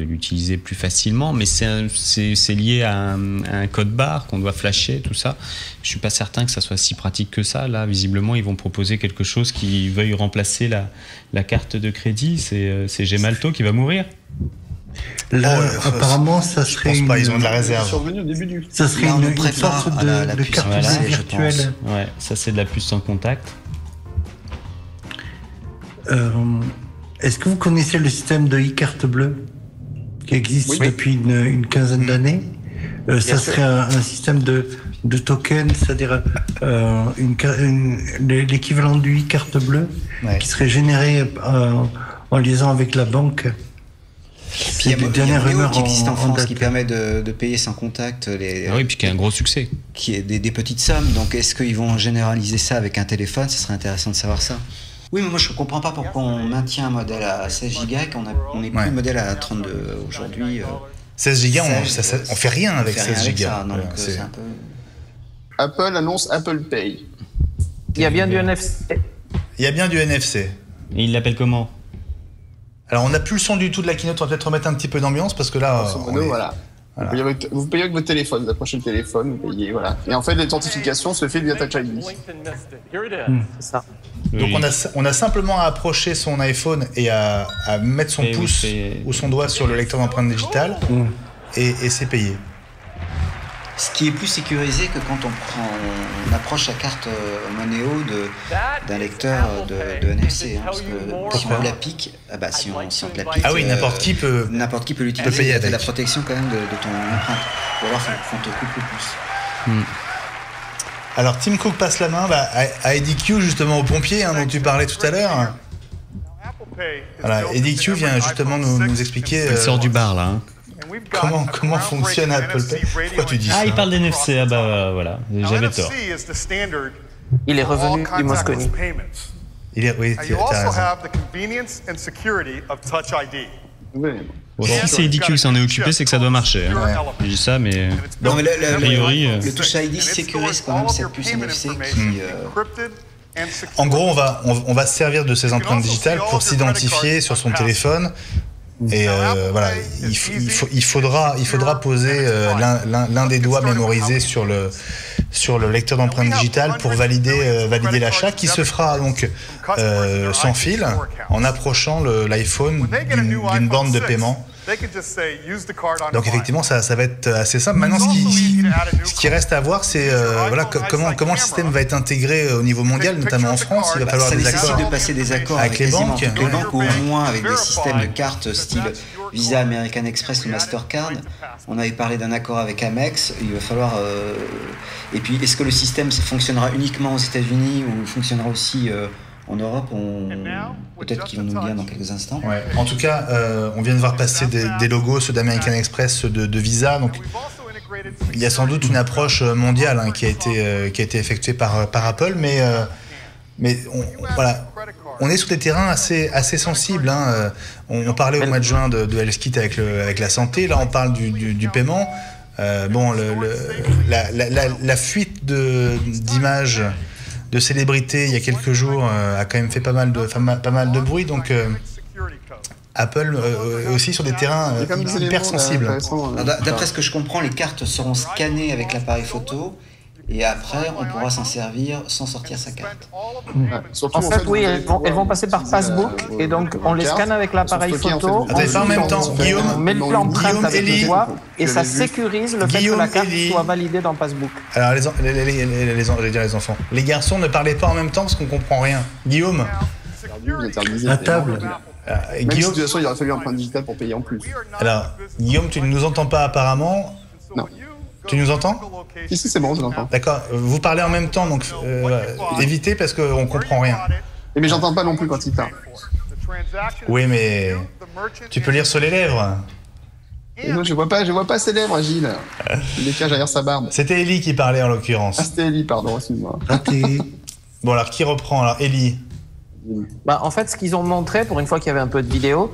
l'utiliser plus facilement. Mais c'est lié à un code barre qu'on doit flasher, tout ça. Je suis pas certain que ça soit si pratique que ça. Là, visiblement, ils vont proposer quelque chose qui veuille remplacer la carte de crédit. C'est Gemalto qui va mourir. Là, apparemment, ça Je serait pense pas, ils ont de la Ils réserve. sont revenus au début du. ça serait Là, on nous une prépare sorte à la de puce carte Voilà. bleue je virtuelle. Ouais, ça c'est de la puce sans contact. Est-ce que vous connaissez le système de e-carte bleue qui existe Oui. depuis une quinzaine d'années? Ça serait un système de token, c'est-à-dire l'équivalent du e-carte bleue Ouais. qui serait généré en liaison avec la banque. Puis il y a les Monéo dernières rumeurs qui existe en France date. qui permet de payer sans contact Ah oui, puis qui a un gros succès. qui est des petites sommes. Donc est-ce qu'ils vont généraliser ça avec un téléphone? Ce serait intéressant de savoir ça. Oui, mais moi je comprends pas pourquoi on maintient un modèle à 16 Go et qu'on n'est plus Ouais. le modèle à 32 aujourd'hui. 16 Go, Ça, on fait rien avec on fait rien 16 avec Go. ça, donc Voilà, c'est un peu... Apple annonce Apple Pay. Il y a bien du NFC. Il y a bien du NFC. Et il l'appelle comment? Alors, on n'a plus le son du tout de la keynote. On va peut-être remettre un petit peu d'ambiance parce que là. Voilà. Vous payez avec votre téléphone, vous approchez le téléphone, vous payez, voilà. Et en fait, l'authentification se fait via Touch ID. C'est ça. Donc on a simplement à approcher son iPhone et à mettre son pouce ou son doigt sur le lecteur d'empreinte digitale et c'est payé. Ce qui est plus sécurisé que quand on approche la carte Moneo d'un lecteur de NFC. Hein, parce que si on vous la pique, si on te la pique, n'importe qui peut l'utiliser. payer avec. Il y a la protection quand même de ton empreinte. Ou alors on te coupe le pouce. Alors Tim Cook passe la main à Eddie Q, justement au pompier dont tu parlais tout à l'heure. Voilà, Eddie Q vient justement nous expliquer. Il sort du bar là. Hein. Comment fonctionne Apple Pay? Pourquoi tu dis ça? Il parle d'NFC, voilà, j'avais tort. Il est revenu du Moscone. Oui, tu as raison. Bon, si c'est Eddie Q qui s'en est occupé, c'est que ça doit marcher. Hein. Je dis ça, mais non, mais a priori... Le Touch ID sécurise quand même cette puce NFC qui... En gros, on va se servir de ces empreintes digitales pour s'identifier sur son téléphone. Et voilà, il faudra poser l'un des doigts mémorisés sur le lecteur d'empreintes digitales pour valider l'achat, qui se fera donc sans fil en approchant l'iPhone d'une borne de paiement. Donc effectivement, ça va être assez simple. Maintenant, ce qui reste à voir, c'est comment le système va être intégré au niveau mondial, notamment en France. Il va falloir des accords. Ça nécessite de passer des accords avec les banques, ou au moins avec des systèmes de cartes style Visa, American Express ou Mastercard. On avait parlé d'un accord avec Amex. Il va falloir. Et puis, est-ce que le système fonctionnera uniquement aux États-Unis ou fonctionnera aussi en Europe? Peut-être qu'ils vont nous le dire dans quelques instants. Ouais. En tout cas, on vient de voir passer des logos, ceux d'American Express, ceux de Visa. Donc, il y a sans doute une approche mondiale qui a été effectuée par Apple, mais on est sur des terrains assez sensibles. Hein. On parlait au mois de juin de HealthKit avec la santé. Là, on parle du paiement. La fuite d'images de célébrités il y a quelques jours a quand même fait pas mal de bruit. Donc Apple aussi sur des terrains hyper sensibles. D'après ce que je comprends, les cartes seront scannées avec l'appareil photo. Et après, on pourra s'en servir sans sortir sa carte. En fait, oui, elles vont passer par Passbook. Et donc, on les scanne avec l'appareil photo. En même temps, Guillaume, on met l'empreinte avec le doigt. Et ça sécurise le fait que la carte soit validée dans Passbook. Alors, les enfants. Les garçons, ne parlez pas en même temps parce qu'on comprend rien. Guillaume, la table. Même si de toute façon, il aurait fallu l'empreinte digitale pour payer en plus. Alors, Guillaume, tu ne nous entends pas apparemment? Non. Tu nous entends? Si, c'est bon, je l'entends. D'accord. Vous parlez en même temps, donc évitez parce qu'on comprend rien. Mais j'entends pas non plus quand il parle. Oui, mais tu peux lire sur les lèvres. Et non, je vois pas ses lèvres, Gilles. Il décale derrière sa barbe. C'était Ellie qui parlait en l'occurrence. Ah, c'était Ellie, pardon, excuse-moi. Bon, alors qui reprend? Alors, Ellie. En fait, ce qu'ils ont montré, pour une fois qu'il y avait un peu de vidéo,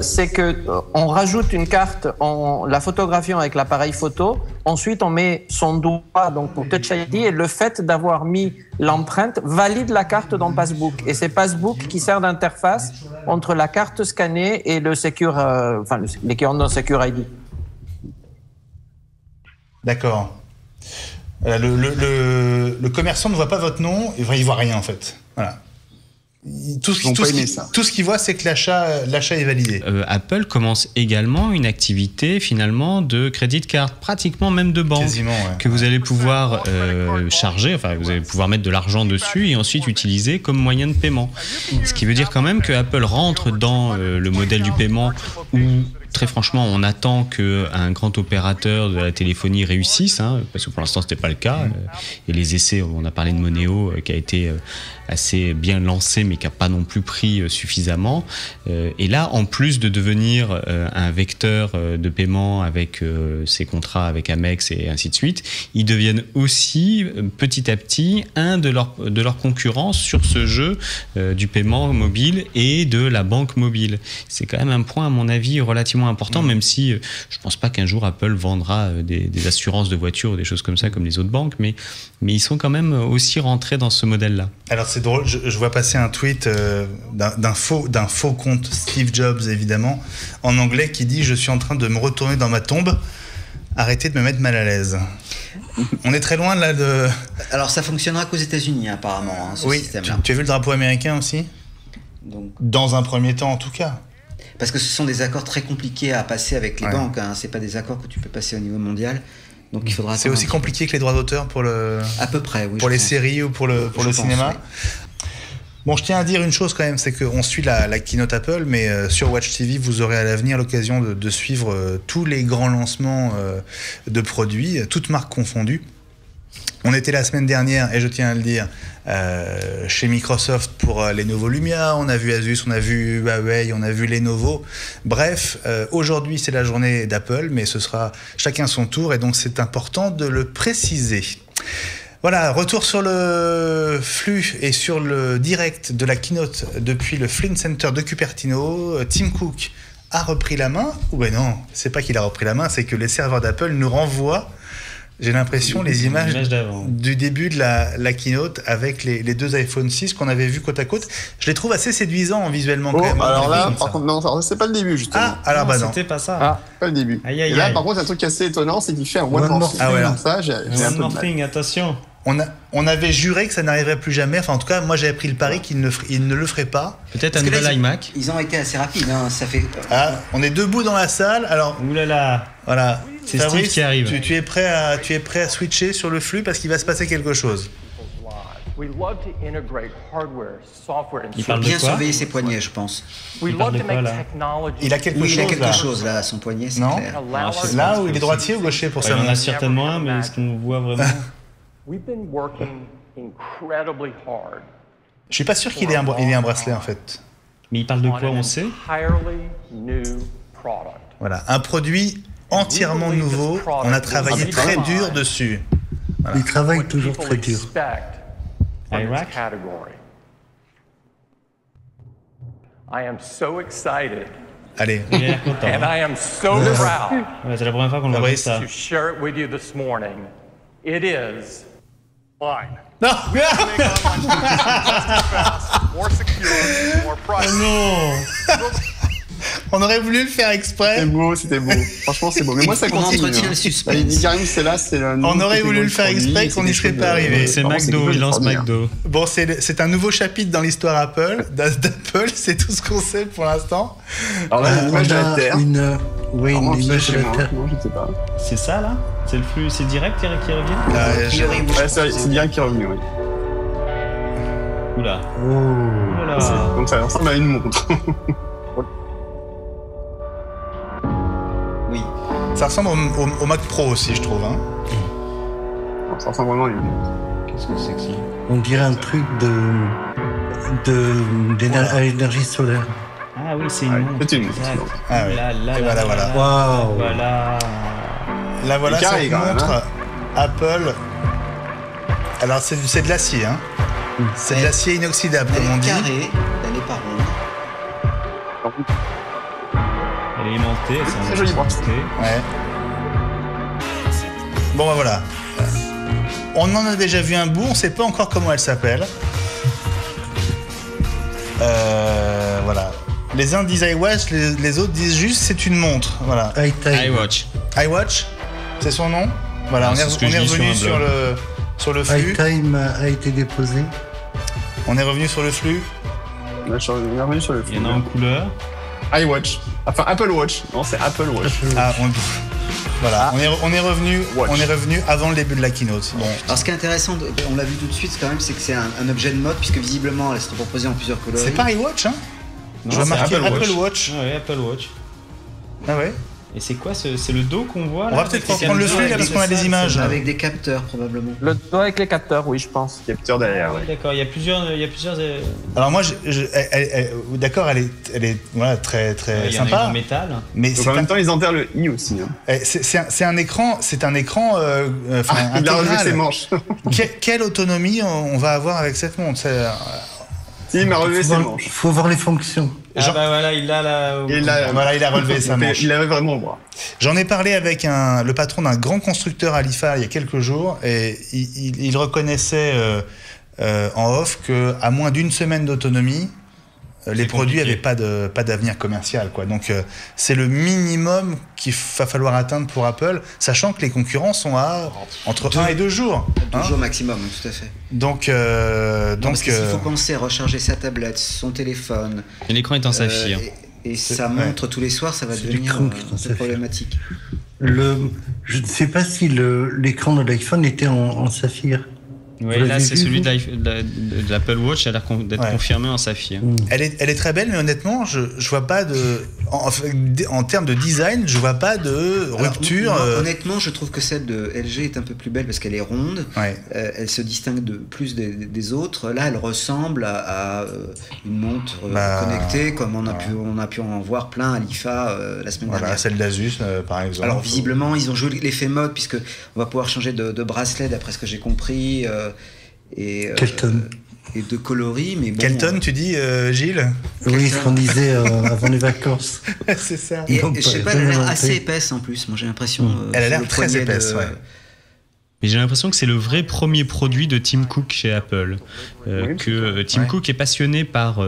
c'est que on rajoute une carte en la photographiant avec l'appareil photo. Ensuite, on met son doigt donc pour Touch ID et le fait d'avoir mis l'empreinte valide la carte dans Passbook. Et c'est Passbook qui sert d'interface entre la carte scannée et le l'équivalent non Secure ID. D'accord. Le commerçant ne voit pas votre nom, il voit rien en fait. Voilà. Tout ce qu'il voit, c'est que l'achat est validé. Apple commence également une activité finalement de crédit card, pratiquement même de banque, que vous allez pouvoir charger, enfin vous allez pouvoir mettre de l'argent dessus et ensuite utiliser comme moyen de paiement. Ce qui veut dire quand même que Apple rentre dans le modèle du paiement où très franchement, on attend qu'un grand opérateur de la téléphonie réussisse, parce que pour l'instant, ce n'était pas le cas. Et les essais, on a parlé de Moneo, qui a été assez bien lancé, mais qui n'a pas non plus pris suffisamment. Et là, en plus de devenir un vecteur de paiement avec ses contrats avec Amex et ainsi de suite, ils deviennent aussi, petit à petit, un de leurs concurrents sur ce jeu du paiement mobile et de la banque mobile. C'est quand même un point, à mon avis, relativement important, même si je pense pas qu'un jour Apple vendra des assurances de voitures ou des choses comme ça comme les autres banques, mais ils sont quand même aussi rentrés dans ce modèle-là. Alors c'est c'est drôle, je vois passer un tweet d'un faux compte Steve Jobs, évidemment, en anglais, qui dit « Je suis en train de me retourner dans ma tombe, arrêtez de me mettre mal à l'aise ». On est très loin là de... Alors ça fonctionnera qu'aux États-Unis apparemment, ce système-là. Tu as vu le drapeau américain aussi ? Donc... Dans un premier temps en tout cas. Parce que ce sont des accords très compliqués à passer avec les banques, hein. C'est pas des accords que tu peux passer au niveau mondial. Donc il faudra... C'est aussi compliqué que les droits d'auteur pour le... À peu près, oui. Pour les séries ou pour le cinéma. Oui. Bon, je tiens à dire une chose quand même, c'est qu'on suit la keynote Apple, mais sur Watch TV, vous aurez à l'avenir l'occasion de suivre tous les grands lancements de produits, toutes marques confondues. On était la semaine dernière, et je tiens à le dire, chez Microsoft pour Lenovo Lumia, on a vu Asus, on a vu Huawei, on a vu Lenovo. Bref, aujourd'hui c'est la journée d'Apple, mais ce sera chacun son tour, et donc c'est important de le préciser. Voilà, retour sur le flux et sur le direct de la keynote depuis le Flynn Center de Cupertino. Tim Cook a repris la main, ou ben non, c'est pas qu'il a repris la main, c'est que les serveurs d'Apple nous renvoient, j'ai l'impression, les images du début de la keynote avec les deux iPhone 6 qu'on avait vus côte à côte. Je les trouve assez séduisants visuellement quand même. Alors là, par contre, non, c'est pas le début justement. Ah, alors bah non. C'était pas ça. Ah, pas le début. Aïe, aïe, et là, aïe. par contre, un truc assez étonnant, c'est qu'il fait un one more thing. Ah ouais, là. Ça, j'ai un One peu more de mal. thing, attention. On avait juré que ça n'arriverait plus jamais. Enfin, en tout cas, moi, j'avais pris le pari qu'il ne le ferait pas. Peut-être un nouvel iMac. Ils ont été assez rapides, hein. Ça fait... Ah, on est debout dans la salle. Alors, oulala. Voilà. C'est Fabrice, Steve qui arrive. Tu es prêt à switcher sur le flux parce qu'il va se passer quelque chose. We love to integrate hardware, software, and Il parle de Bien quoi surveiller ses poignets, je pense. We parle love de to quoi, make là technology. Il a quelque Oui, chose il a quelque là. chose là à son poignet, c'est Non. clair. Là où il est droitier ou gaucher pour ça. Il y en a certainement un, mais est-ce qu'on voit vraiment? We've been working incredibly hard. Je suis pas sûr qu'il ait un bracelet en fait. Mais il parle de on quoi, an on sait? entirely new product. Voilà, un produit entièrement nouveau. On a travaillé très dur dessus. Il travaille toujours People très dur. expect from its iRack? category. I am so excited Allez. Il a l'air content. and I am so proud Ouais, c'est la première fois qu'on le voit comme Fabrice. ça. to share it with you this morning. It is fine. Non. More secure, more private. Non. On aurait voulu le faire exprès. C'était beau. Franchement, c'est beau. Mais moi, ça On continue. entretient le suspense. Karim, c'est là, c'est le. On aurait voulu le faire exprès qu'on n'y serait pas arrivé. C'est McDo, il lance McDo. Bon, c'est un nouveau chapitre dans l'histoire d'Apple, c'est tout ce qu'on sait pour l'instant. Alors là, l'image de la Terre. Oui, Alors, une image de la Terre. Non, je sais pas. C'est ça, là? C'est le flux, c'est direct qui revient? Ouais, c'est direct qui est revenu, oui. Oula. Oh. Oula. Donc ça ressemble à une montre. Oui. Ça ressemble au Mac Pro aussi, je trouve. Hein. Ça ressemble vraiment à une montre. Qu'est-ce que c'est que ça? On dirait un truc à énergie solaire. Ah oui, c'est une montre. C'est une montre. Exact. Ah oui. Là, Et voilà. Waouh. Voilà. Là, voilà C'est carré, cette quand même, montre hein. Apple. Alors, c'est de l'acier, hein. C'est de l'acier inoxydable, Elle comme on est dit. carrée, elle est pas ronde. Elle est aimantée, elle s'en C'est joli, moi. Ouais. Bon, bah voilà. On en a déjà vu un bout, on sait pas encore comment elle s'appelle. Voilà. Les uns disent iWatch, les autres disent juste c'est une montre. Voilà. iWatch. iWatch, c'est son nom. Voilà, Ah, on c'est est ce que je lis revenu sur un sur le flux. iTime a été déposé. On est revenu sur le flux. On est revenu sur le Il y en a en couleur. iWatch. Enfin, Apple Watch. Non, c'est Apple Watch. Ah, voilà. On est revenu. Watch. On est revenu avant le début de la keynote. Bon. Alors ce qui est intéressant, on l'a vu tout de suite quand même, c'est que c'est un objet de mode puisque visiblement elle se proposée en plusieurs couleurs. C'est pas iWatch, hein? Non, Je vois c'est marqué Apple Apple Watch. Watch. Ah ouais, Apple Watch. Ah ouais. Et c'est quoi c'est le dos qu'on voit là? On va avec peut-être les prendre le caméras flux là parce qu'on a des images. Avec des capteurs probablement. Le doigt avec les capteurs, oui, je pense. Capteur derrière, Ouais, ouais. d'accord, il y a plusieurs. Alors moi, d'accord, elle est voilà, très Il y en a une sympa. en métal. Mais Donc c'est en même temps, ils enterrent le i aussi. Hein. c'est un écran, enfin, Il a relevé intégral. ses manches. Quelle autonomie on va avoir avec cette montre? Si, il m'a relevé ses manches. Faut voir les fonctions. Ah bah voilà, il a la. Et là, Voilà, il a relevé sa manche. Il avait vraiment le bras. J'en ai parlé avec le patron d'un grand constructeur à l'IFA il y a quelques jours et il reconnaissait en off qu'à moins d'une semaine d'autonomie, les produits n'avaient pas d'avenir commercial, quoi. Donc c'est le minimum qu'il va falloir atteindre pour Apple, sachant que les concurrents sont à entre 1 et 2 jours. 2 jours maximum, tout à fait. Donc parce qu'il faut penser à recharger sa tablette, son téléphone. Et l'écran est en saphir. Et sa montre tous les soirs, ça va devenir problématique. Je ne sais pas si l'écran de l'iPhone était en saphir. Oui, là c'est celui de l'Apple Watch, ça a l'air d'être confirmé en saphir. Elle est très belle, mais honnêtement, je vois pas en termes de design, je vois pas de rupture. Honnêtement, je trouve que celle de LG est un peu plus belle parce qu'elle est ronde. Elle se distingue plus des autres. Là, elle ressemble à une montre connectée, comme on a pu en voir plein à l'IFA la semaine dernière. Celle d'Asus, par exemple. Alors visiblement, ils ont joué l'effet mode puisque on va pouvoir changer de bracelet, d'après ce que j'ai compris. Et de coloris, mais bon. Kelton, tu dis, Gilles? Oui, ce qu'on disait avant les vacances. C'est ça. Et je sais pas, elle a l'air assez épaisse en plus. Moi, j'ai l'impression. Elle a l'air très épaisse, ouais. Mais j'ai l'impression que c'est le vrai premier produit de Tim Cook chez Apple. Tim Cook est passionné par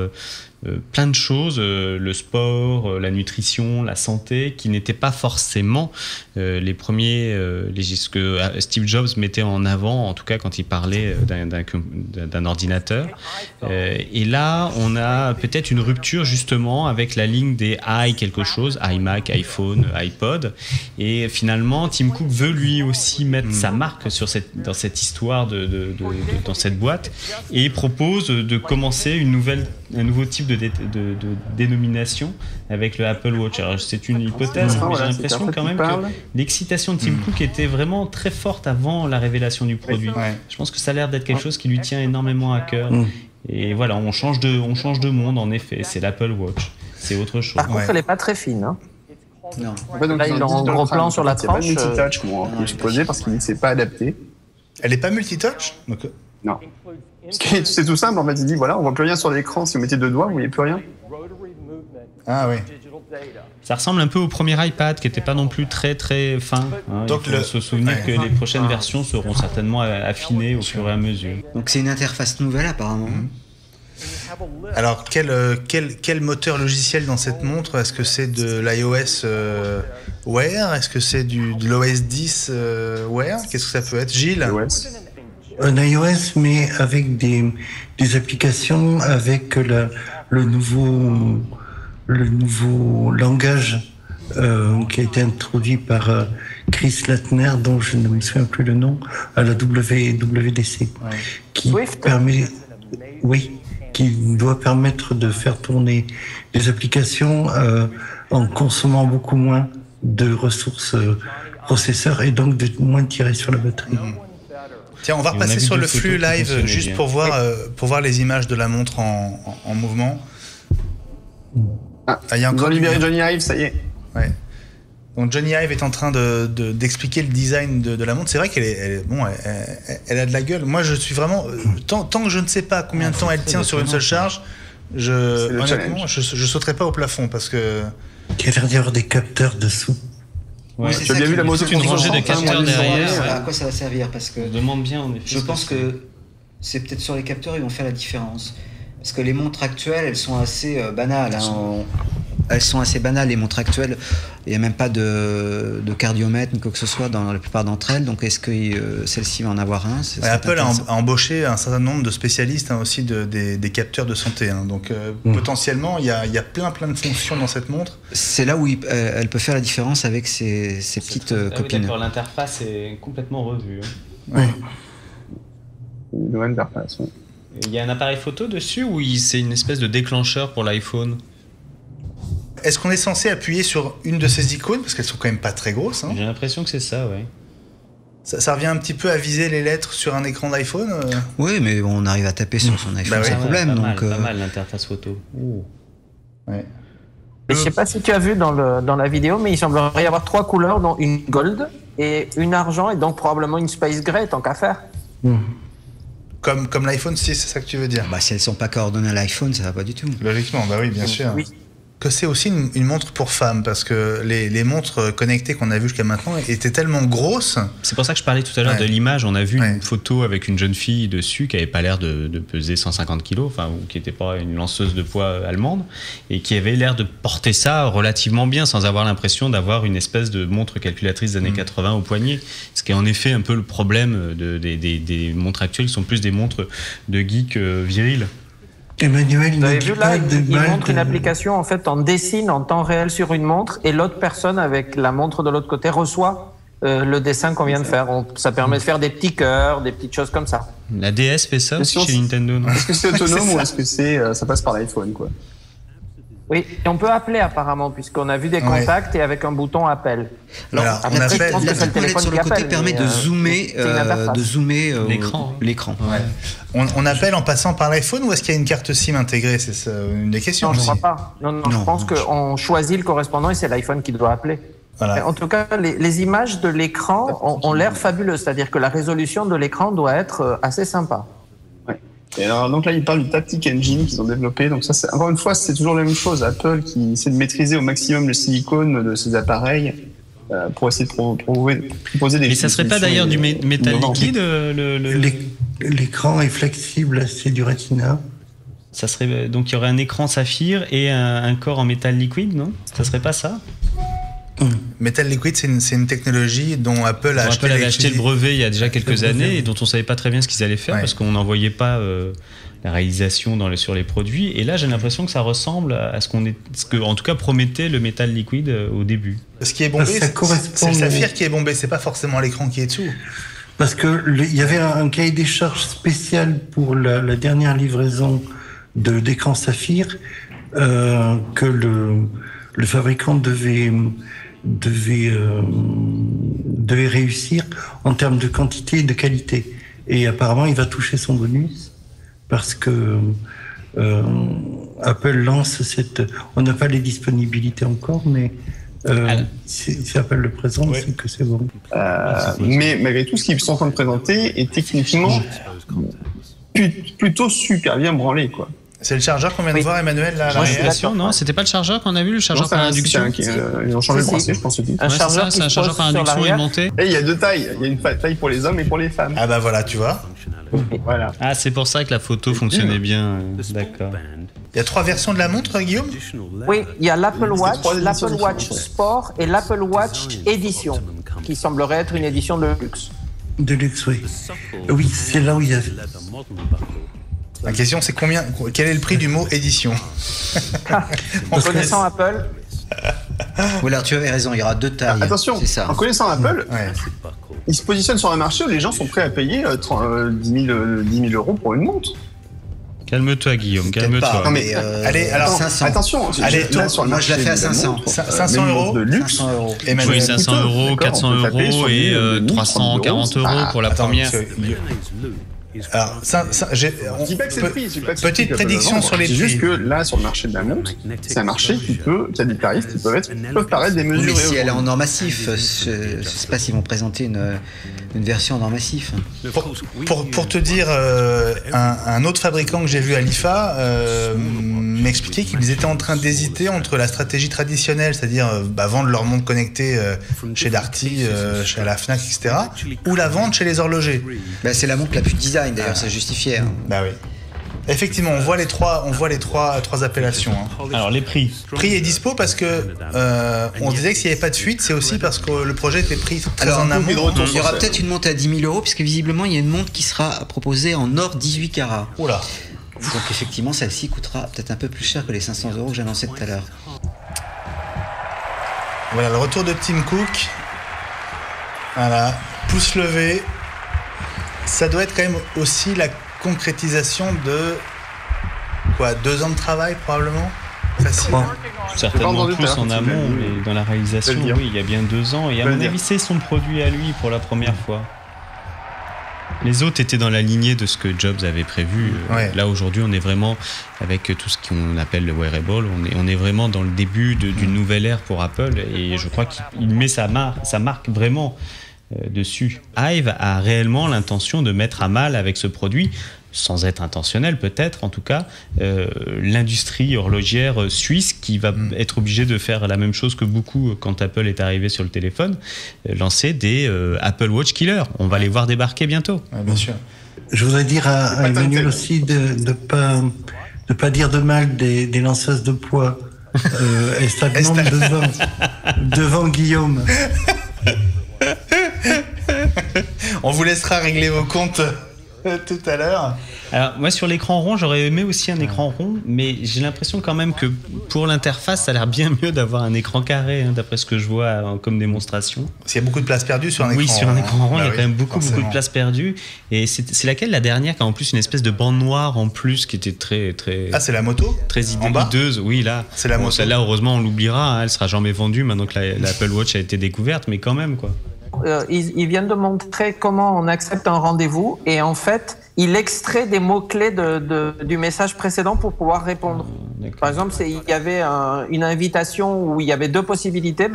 plein de choses, le sport, la nutrition, la santé, qui n'étaient pas forcément les premiers, ce que Steve Jobs mettait en avant, en tout cas quand il parlait d'un ordinateur. Et là, on a peut-être une rupture justement avec la ligne des quelque chose, iMac, iPhone, iPod. Et finalement, Tim Cook veut lui aussi mettre sa marque dans cette histoire, dans cette boîte, et propose de commencer un nouveau type de dénomination avec le Apple Watch. Alors c'est une hypothèse, mais j'ai l'impression quand même que l'excitation de Tim Cook était vraiment très forte avant la révélation du produit. Je pense que ça a l'air d'être quelque chose qui lui tient énormément à cœur. Et voilà, on change de monde en effet. C'est l'Apple Watch. C'est autre chose. Par contre, elle n'est pas très fine. Hein. Non. Là, ils ont en gros plan sur la tranche. Il n'y a pas de multitouch, moi, je supposais, parce qu'il ne s'est pas adapté. Elle n'est pas multitouch? Non. C'est tout simple, en fait, il dit voilà, on voit plus rien sur l'écran, si vous mettez 2 doigts, vous voyez plus rien. Ah oui. Ça ressemble un peu au premier iPad qui n'était pas non plus très très fin. Donc il faut se souvenir que les prochaines versions seront certainement affinées au fur et à mesure. Donc c'est une interface nouvelle apparemment. Alors quel moteur logiciel dans cette montre? Est-ce que c'est de l'iOS Wear? Est-ce que c'est de l'OS 10 Wear? Qu'est-ce que ça peut être, Gilles? Un iOS, mais avec des applications avec le nouveau langage qui a été introduit par Chris Lattner, dont je ne me souviens plus le nom, à la WWDC, qui doit permettre de faire tourner des applications en consommant beaucoup moins de ressources processeurs et donc de moins tirer sur la batterie. Tiens, on va repasser sur le flux live juste pour voir les images de la montre en mouvement. Il y a encore libéré Johnny Ive, ça y est. Ouais. Donc Johnny Ive est en train d'expliquer le design de la montre. C'est vrai qu'elle elle a de la gueule. Moi, je suis vraiment tant que je ne sais pas combien de temps elle tient sur une seule charge, honnêtement, je sauterai pas au plafond parce que. Il y a l'air d'y avoir des capteurs dessous. Ouais, tu as bien vu la moto une rangée de capteurs derrière. À quoi ça va servir? Parce que demande bien. En effet, je pense que c'est peut-être sur les capteurs ils vont faire la différence. Parce que les montres actuelles, elles sont assez banales. Elles sont assez banales, les montres actuelles. Il n'y a même pas de cardiomètre ni quoi que ce soit dans la plupart d'entre elles. Donc est-ce que celle-ci va en avoir un? Apple a embauché un certain nombre de spécialistes aussi des capteurs de santé. Donc potentiellement, il y a plein de fonctions dans cette montre. C'est là où elle peut faire la différence avec ses petites copines. D'accord, l'interface est complètement revue. Oui. Une nouvelle interface, oui. Il y a un appareil photo dessus ou c'est une espèce de déclencheur pour l'iPhone? Est-ce qu'on est censé appuyer sur une de ces icônes? Parce qu'elles sont quand même pas très grosses. J'ai l'impression que c'est ça, oui. Ça revient un petit peu à viser les lettres sur un écran d'iPhone? Oui, mais on arrive à taper sur son iPhone sans problème. Pas mal l'interface photo. Ouais. Je sais pas si tu as vu dans la vidéo, mais il semblerait y avoir 3 couleurs, dont une gold et une argent, et donc probablement une space gray, tant qu'à faire. Comme l'iPhone 6, c'est ça que tu veux dire? Si elles sont pas coordonnées à l'iPhone, ça va pas du tout. Logiquement, oui, bien sûr. Oui. que c'est aussi une montre pour femmes, parce que les montres connectées qu'on a vues jusqu'à maintenant étaient tellement grosses. C'est pour ça que je parlais tout à l'heure de l'image. On a vu une photo avec une jeune fille dessus qui n'avait pas l'air de peser 150 kilos, enfin, ou qui n'était pas une lanceuse de poids allemande, et qui avait l'air de porter ça relativement bien, sans avoir l'impression d'avoir une espèce de montre calculatrice des années 80 au poignet. Ce qui est en effet un peu le problème des montres actuelles, qui sont plus des montres de geek viril. Emmanuel, vous avez vu là, il montre une application, en fait, on dessine en temps réel sur une montre et l'autre personne avec la montre de l'autre côté reçoit le dessin qu'on vient de faire. Ça permet de faire des petits cœurs, des petites choses comme ça. La DS fait ça aussi chez Nintendo, non? Est-ce que c'est autonome ou est-ce que ça passe par l'iPhone, quoi? Oui, et on peut appeler apparemment, puisqu'on a vu des contacts et avec un bouton appel. Alors, après, je pense que c'est le téléphone sur le côté permet de zoomer l'écran. Ouais. On appelle en passant par l'iPhone ou est-ce qu'il y a une carte SIM intégrée? C'est ça, une des questions. Non, je ne crois pas. Non, je pense qu'on choisit le correspondant et c'est l'iPhone qui doit appeler. Voilà. En tout cas, les images de l'écran ont l'air fabuleuses, c'est-à-dire que la résolution de l'écran doit être assez sympa. Et alors, donc là, il parle du Taptic Engine qu'ils ont développé. Donc ça, encore une fois, c'est toujours la même chose. Apple qui essaie de maîtriser au maximum le silicone de ses appareils pour essayer de proposer des... Mais ça serait pas d'ailleurs du métal liquide L'écran est flexible, c'est du Retina. Ça serait donc il y aurait un écran saphir et un corps en métal liquide, non? Ça serait pas ça? Metal Liquid, c'est une technologie dont Apple avait acheté le brevet il y a déjà quelques années et dont on savait pas très bien ce qu'ils allaient faire parce qu'on n'en voyait pas la réalisation sur les produits. Et là, j'ai l'impression que ça ressemble à ce que en tout cas promettait le Metal Liquid au début. Ce qui est bombé, c'est le saphir qui est bombé, c'est pas forcément l'écran qui est dessous. Parce que il y avait un cahier des charges spécial pour la dernière livraison d'écran saphir que le fabricant devait réussir en termes de quantité et de qualité. Et apparemment, il va toucher son bonus parce que Apple lance on n'a pas les disponibilités encore, mais si Apple le présente, c'est que c'est bon. Mais malgré tout, ce qu'ils sont en train de présenter est techniquement plutôt super bien branlé, quoi. C'est le chargeur qu'on vient de voir, Emmanuel, là. Non, c'était pas le chargeur qu'on a vu, le chargeur par induction. Ils ont changé le principe, je pense. C'est un chargeur par induction aimanté. Et il y a deux tailles. Il y a une taille pour les hommes et pour les femmes. Ah bah voilà, tu vois. Voilà. Ah, c'est pour ça que la photo fonctionnait bien. D'accord. Il y a 3 versions de la montre, Guillaume? Oui, il y a l'Apple Watch, l'Apple Watch Sport et l'Apple Watch Edition, qui semblerait être une édition de luxe. De luxe, oui. Oui, c'est là où il y a... La question, c'est quel est le prix du mot édition? En connaissant Apple. Voilà, tu avais raison, il y aura 2 tailles. Attention, en connaissant Apple, ils se positionnent sur un marché où les gens sont prêts à payer 10 000 euros pour une montre. Calme-toi, Guillaume, calme-toi. Non, mais allez, alors 500. Attention, allez, là, sur le moi je la fais à 500. 500 euros de luxe. 500 euros. Oui, 500 euros, 400 euros et 340 euros pour la première. Alors, on dit pas que c'est le prix, petite prédiction sur les prix. C'est juste que là, sur le marché de la montre, c'est un marché qui a des tarifs qui peuvent paraître démesurés. Mais si elle est en or massif, je ne sais pas s'ils vont présenter une version en or massif. Pour te dire, un autre fabricant que j'ai vu à l'IFA m'expliquait qu'ils étaient en train d'hésiter entre la stratégie traditionnelle, c'est-à-dire vendre leur montre connectée chez Darty, chez la Fnac, etc., ou la vendre chez les horlogers. C'est la montre la plus design d'ailleurs, c'est justifié. Bah oui. Effectivement, on voit les trois appellations. Alors les prix. Prix et dispo parce que on disait que s'il n'y avait pas de fuite, c'est aussi parce que le projet était pris très en amont. Il y aura peut-être une montre à 10 000 euros, puisque visiblement il y a une montre qui sera proposée en or 18 carats. Oula. Donc effectivement, celle-ci coûtera peut-être un peu plus cher que les 500 euros que j'annonçais tout à l'heure. Voilà le retour de Tim Cook. Voilà, pouce levé. Ça doit être quand même aussi la concrétisation de 2 ans de travail probablement, facile. Certainement plus en amont, mais dans la réalisation, oui, il y a bien 2 ans. Et à mon avis, c'est son produit à lui pour la première fois. Les autres étaient dans la lignée de ce que Jobs avait prévu. Là aujourd'hui, on est vraiment avec tout ce qu'on appelle le wearable. On est vraiment dans le début d'une nouvelle ère pour Apple, et je crois qu'il met sa marque vraiment dessus. Hive a réellement l'intention de mettre à mal avec ce produit sans être intentionnel peut-être en tout cas, l'industrie horlogère suisse qui va être obligée de faire la même chose que beaucoup quand Apple est arrivé sur le téléphone, lancer des Apple Watch Killer. On va les voir débarquer bientôt. Ouais, bien sûr. Je voudrais dire à Emmanuel aussi de ne pas dire de mal des lanceuses de poids stagnantes devant Guillaume. On vous laissera régler vos comptes tout à l'heure. Alors moi sur l'écran rond j'aurais aimé aussi un écran rond, mais j'ai l'impression quand même que pour l'interface ça a l'air bien mieux d'avoir un écran carré, d'après ce que je vois comme démonstration. Il y a beaucoup de place perdue sur un écran rond. Oui, sur un écran rond il y a quand même beaucoup forcément. de place perdue. Et c'est laquelle la dernière qui a en plus une espèce de bande noire en plus qui était très... Ah, c'est la moto très hideuse, oui là. C'est la moto. Celle-là heureusement on l'oubliera, elle sera jamais vendue maintenant que l'Apple Watch a été découverte, mais quand même quoi. Ils viennent de montrer comment on accepte un rendez-vous et en fait, il extrait des mots-clés du message précédent pour pouvoir répondre. Par exemple, il y avait une invitation où il y avait 2 possibilités.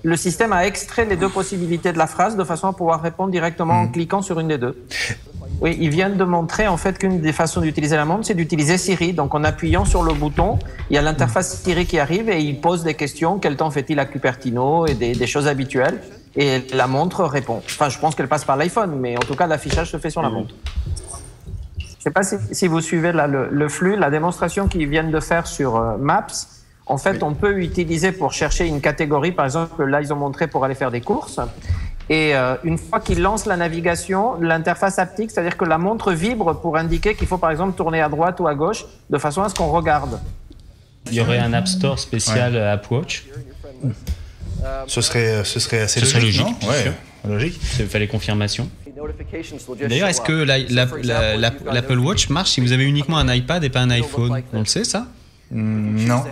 Le système a extrait les 2 possibilités de la phrase de façon à pouvoir répondre directement en cliquant sur une des 2. Oui, ils viennent de montrer en fait qu'une des façons d'utiliser la montre, c'est d'utiliser Siri. Donc en appuyant sur le bouton, il y a l'interface Siri qui arrive et il pose des questions. Quel temps fait-il à Cupertino et des choses habituelles. Et la montre répond. Enfin, je pense qu'elle passe par l'iPhone, mais en tout cas, l'affichage se fait sur la montre. Je ne sais pas si vous suivez là, le flux, la démonstration qu'ils viennent de faire sur Maps. En fait, on peut utiliser pour chercher une catégorie. Par exemple, là, ils ont montré pour aller faire des courses. Et une fois qu'ils lancent la navigation, l'interface haptique, c'est-à-dire que la montre vibre pour indiquer qu'il faut, par exemple, tourner à droite ou à gauche, de façon à ce qu'on regarde. Il y aurait un App Store spécial Apple Watch. Ce serait assez logique, non ? Ouais, logique. Il fallait confirmation. D'ailleurs, est-ce que l'Apple Watch marche si vous avez uniquement un iPad et pas un iPhone ? On le sait, ça ? Non.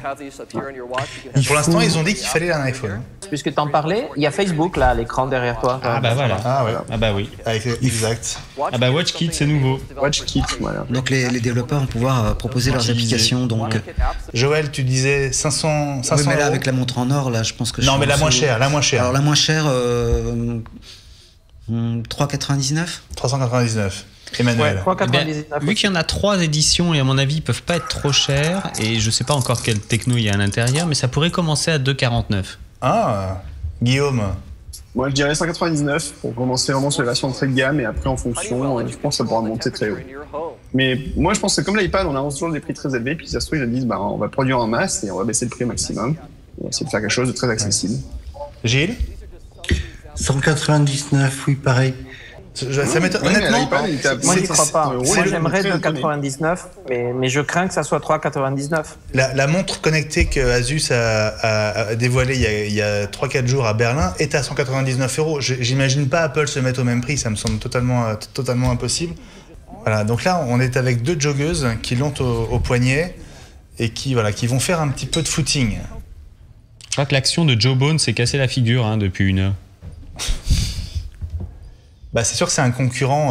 Pour l'instant, ils ont dit qu'il fallait un iPhone. Puisque tu en parlais, il y a Facebook là à l'écran derrière toi. Ah bah voilà. Ah ouais. Ah bah oui. Exact. Ah bah WatchKit, c'est nouveau. WatchKit, voilà. Donc les développeurs vont pouvoir proposer leurs applications. Donc. Joël, tu disais 500 oui, mais là, euros. avec la montre en or, là, je pense que. Non, mais la moins chère. Alors la moins chère, 3,99. 399. Emmanuel. Ouais, 3,99. Eh bien, vu qu'il y en a 3 éditions et à mon avis ils peuvent pas être trop chers et je sais pas encore quelle techno il y a à l'intérieur, mais ça pourrait commencer à 2,49. Ah, Guillaume. Moi, je dirais 199 pour commencer vraiment sur les versions très de gamme et après en fonction, je pense que ça pourra monter très haut. Mais moi, je pense que comme l'iPad, on annonce toujours des prix très élevés, puis ça se trouve, ils disent on va produire en masse et on va baisser le prix au maximum. On va essayer de faire quelque chose de très accessible. Gilles ? 199, oui, pareil. Ça m'étonne. Honnêtement, moi j'y crois pas. Moi j'aimerais 2,99, mais je crains que ça soit 3,99. La montre connectée que Asus a dévoilée il y a 3-4 jours à Berlin est à 199 €. J'imagine pas Apple se mettre au même prix, ça me semble totalement impossible. Voilà, donc là on est avec 2 joggeuses qui l'ont au poignet et qui vont faire un petit peu de footing. Je crois que l'action de Joe Bone s'est cassé la figure depuis 1 heure. Bah, c'est sûr que c'est un concurrent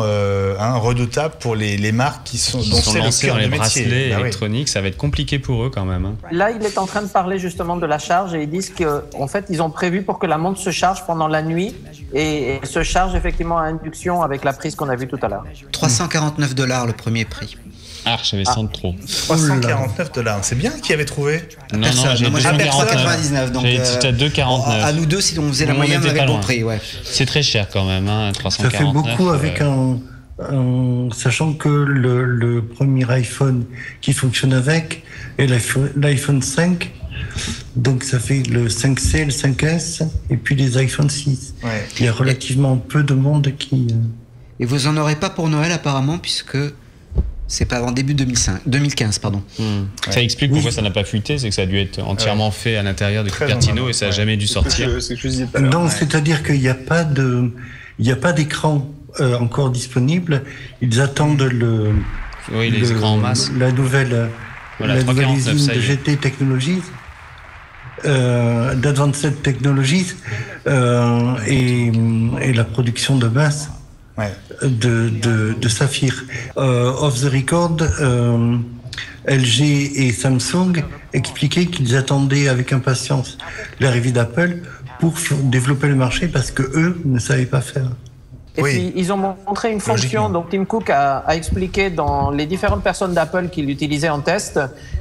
redoutable pour les marques qui sont lancées dans les bracelets électroniques. Oui. Ça va être compliqué pour eux quand même. Là, il est en train de parler justement de la charge et ils disent qu'en fait, ils ont prévu pour que la montre se charge pendant la nuit et se charge effectivement à induction avec la prise qu'on a vue tout à l'heure. $349 le premier prix. Ah, j'avais 100 de trop. $349. C'est bien qui avait trouvé. Non, j'ai 299. Donc, j'étais à 2,49. À nous deux, si on faisait la moyenne, on avait le bon prix. Ouais. C'est très cher quand même, 349. Ça fait beaucoup avec sachant que le premier iPhone qui fonctionne avec est l'iPhone 5. Donc ça fait le 5C, le 5S et puis les iPhone 6. Ouais. Il y a relativement peu de monde qui... Et vous en aurez pas pour Noël apparemment puisque c'est pas avant début 2015, pardon. Ça explique pourquoi ça n'a pas fuité, c'est que ça a dû être entièrement fait à l'intérieur de Cupertino et ça n'a jamais dû sortir. Non, c'est-à-dire qu'il n'y a pas d'écran encore disponible. Ils attendent les écrans en masse. La nouvelle usine de GT Technologies, d'Advanced Technologies et la production de masse. Ouais. De Saphir. Off the record, LG et Samsung expliquaient qu'ils attendaient avec impatience l'arrivée d'Apple pour développer le marché parce que eux ne savaient pas faire. Et puis, ils ont montré une fonction. Donc, Tim Cook a expliqué dans les différentes personnes d'Apple qui l'utilisaient en test.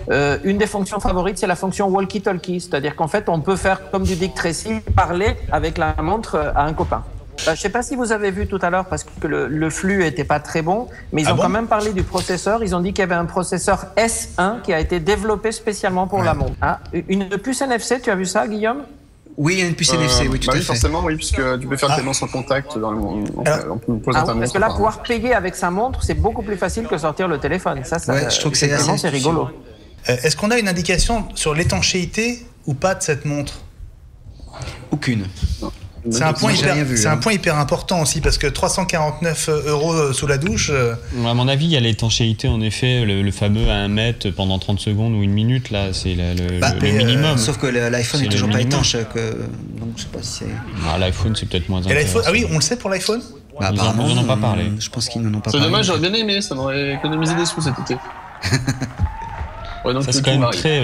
Une des fonctions favorites, c'est la fonction walkie-talkie. C'est-à-dire qu'en fait, on peut faire comme du Dick Tracy, parler avec la montre à un copain. Je ne sais pas si vous avez vu tout à l'heure, parce que le flux n'était pas très bon, mais ils ont quand même parlé du processeur. Ils ont dit qu'il y avait un processeur S1 qui a été développé spécialement pour la montre. Ah, une puce NFC, tu as vu ça, Guillaume? Oui, il y a une puce NFC, oui, tout à fait. Forcément, oui, puisque tu peux faire le paiement sans contact dans parce que là, pouvoir payer avec sa montre, c'est beaucoup plus facile que sortir le téléphone. Ça, je trouve que c'est rigolo. Est-ce qu'on a une indication sur l'étanchéité ou pas de cette montre? Aucune. Non. C'est un point hyper important aussi, parce que 349 € sous la douche. À mon avis, il y a l'étanchéité, en effet, le fameux à 1 mètre pendant 30 secondes ou 1 minute, là, c'est le minimum. Sauf que l'iPhone n'est toujours pas étanche, donc je sais pas si c'est. L'iPhone, c'est peut-être moins intéressant. Ah oui, on le sait pour l'iPhone? Apparemment, ils n'en ont pas parlé. Je pense qu'ils n'en ont pas parlé. C'est dommage, j'aurais bien aimé, ça m'aurait économisé des sous cet été. Ça, c'est quand même très.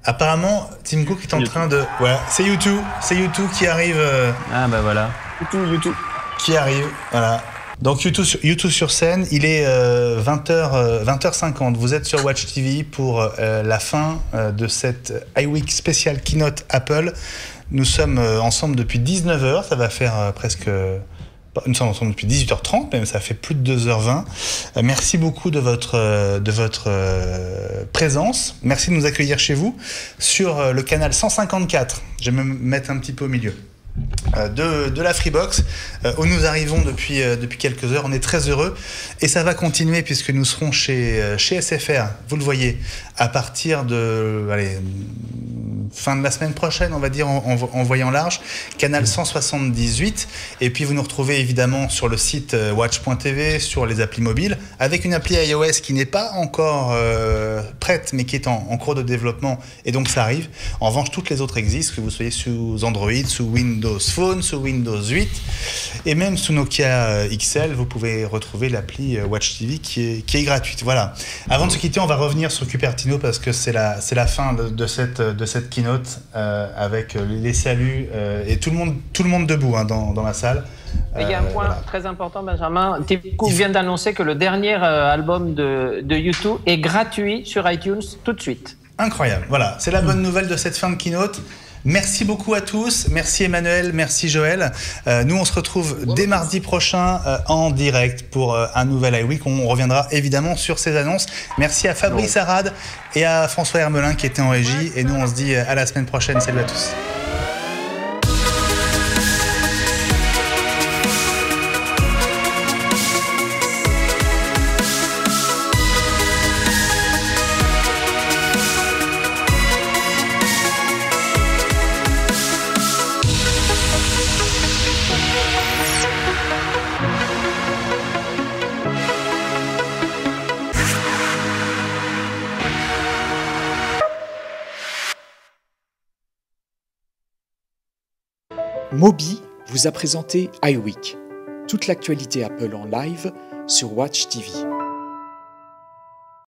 Apparemment, Tim Cook est en train de... Voilà, c'est YouTube qui arrive... Ah bah voilà. YouTube. Qui arrive, voilà. Donc YouTube sur scène, il est 20h50. Vous êtes sur Watch TV pour la fin de cette iWeek spéciale Keynote Apple. Nous sommes ensemble depuis 19h, ça va faire presque... Nous sommes ensemble depuis 18h30, même ça fait plus de 2h20. Merci beaucoup de votre présence. Merci de nous accueillir chez vous sur le canal 154. Je vais me mettre un petit peu au milieu. De la Freebox, où nous arrivons depuis quelques heures. On est très heureux et ça va continuer puisque nous serons chez SFR, vous le voyez, à partir de fin de la semaine prochaine, on va dire, en voyant large, canal 178, et puis vous nous retrouvez évidemment sur le site watch.tv, sur les applis mobiles, avec une appli iOS qui n'est pas encore prête, mais qui est en cours de développement, et donc ça arrive. En revanche, toutes les autres existent, que vous soyez sous Android, sous Windows Phone, sous Windows 8, et même sous Nokia XL, vous pouvez retrouver l'appli Watch TV qui est gratuite. Voilà. Avant de se quitter, on va revenir sur Cupertino parce que c'est la fin de cette keynote avec les saluts et tout le monde debout dans la salle. Il y a un point très important, Benjamin. Tim Cook vient d'annoncer que le dernier album de U2 est gratuit sur iTunes tout de suite. Incroyable. Voilà, c'est la bonne nouvelle de cette fin de keynote. Merci beaucoup à tous. Merci Emmanuel, merci Joël. Nous, on se retrouve dès mardi prochain en direct pour un nouvel iWeek. On reviendra évidemment sur ces annonces. Merci à Fabrice Arad et à François Hermelin qui étaient en régie. Et nous, on se dit à la semaine prochaine. Salut à tous. Moby vous a présenté iWeek, toute l'actualité Apple en live sur Watch TV.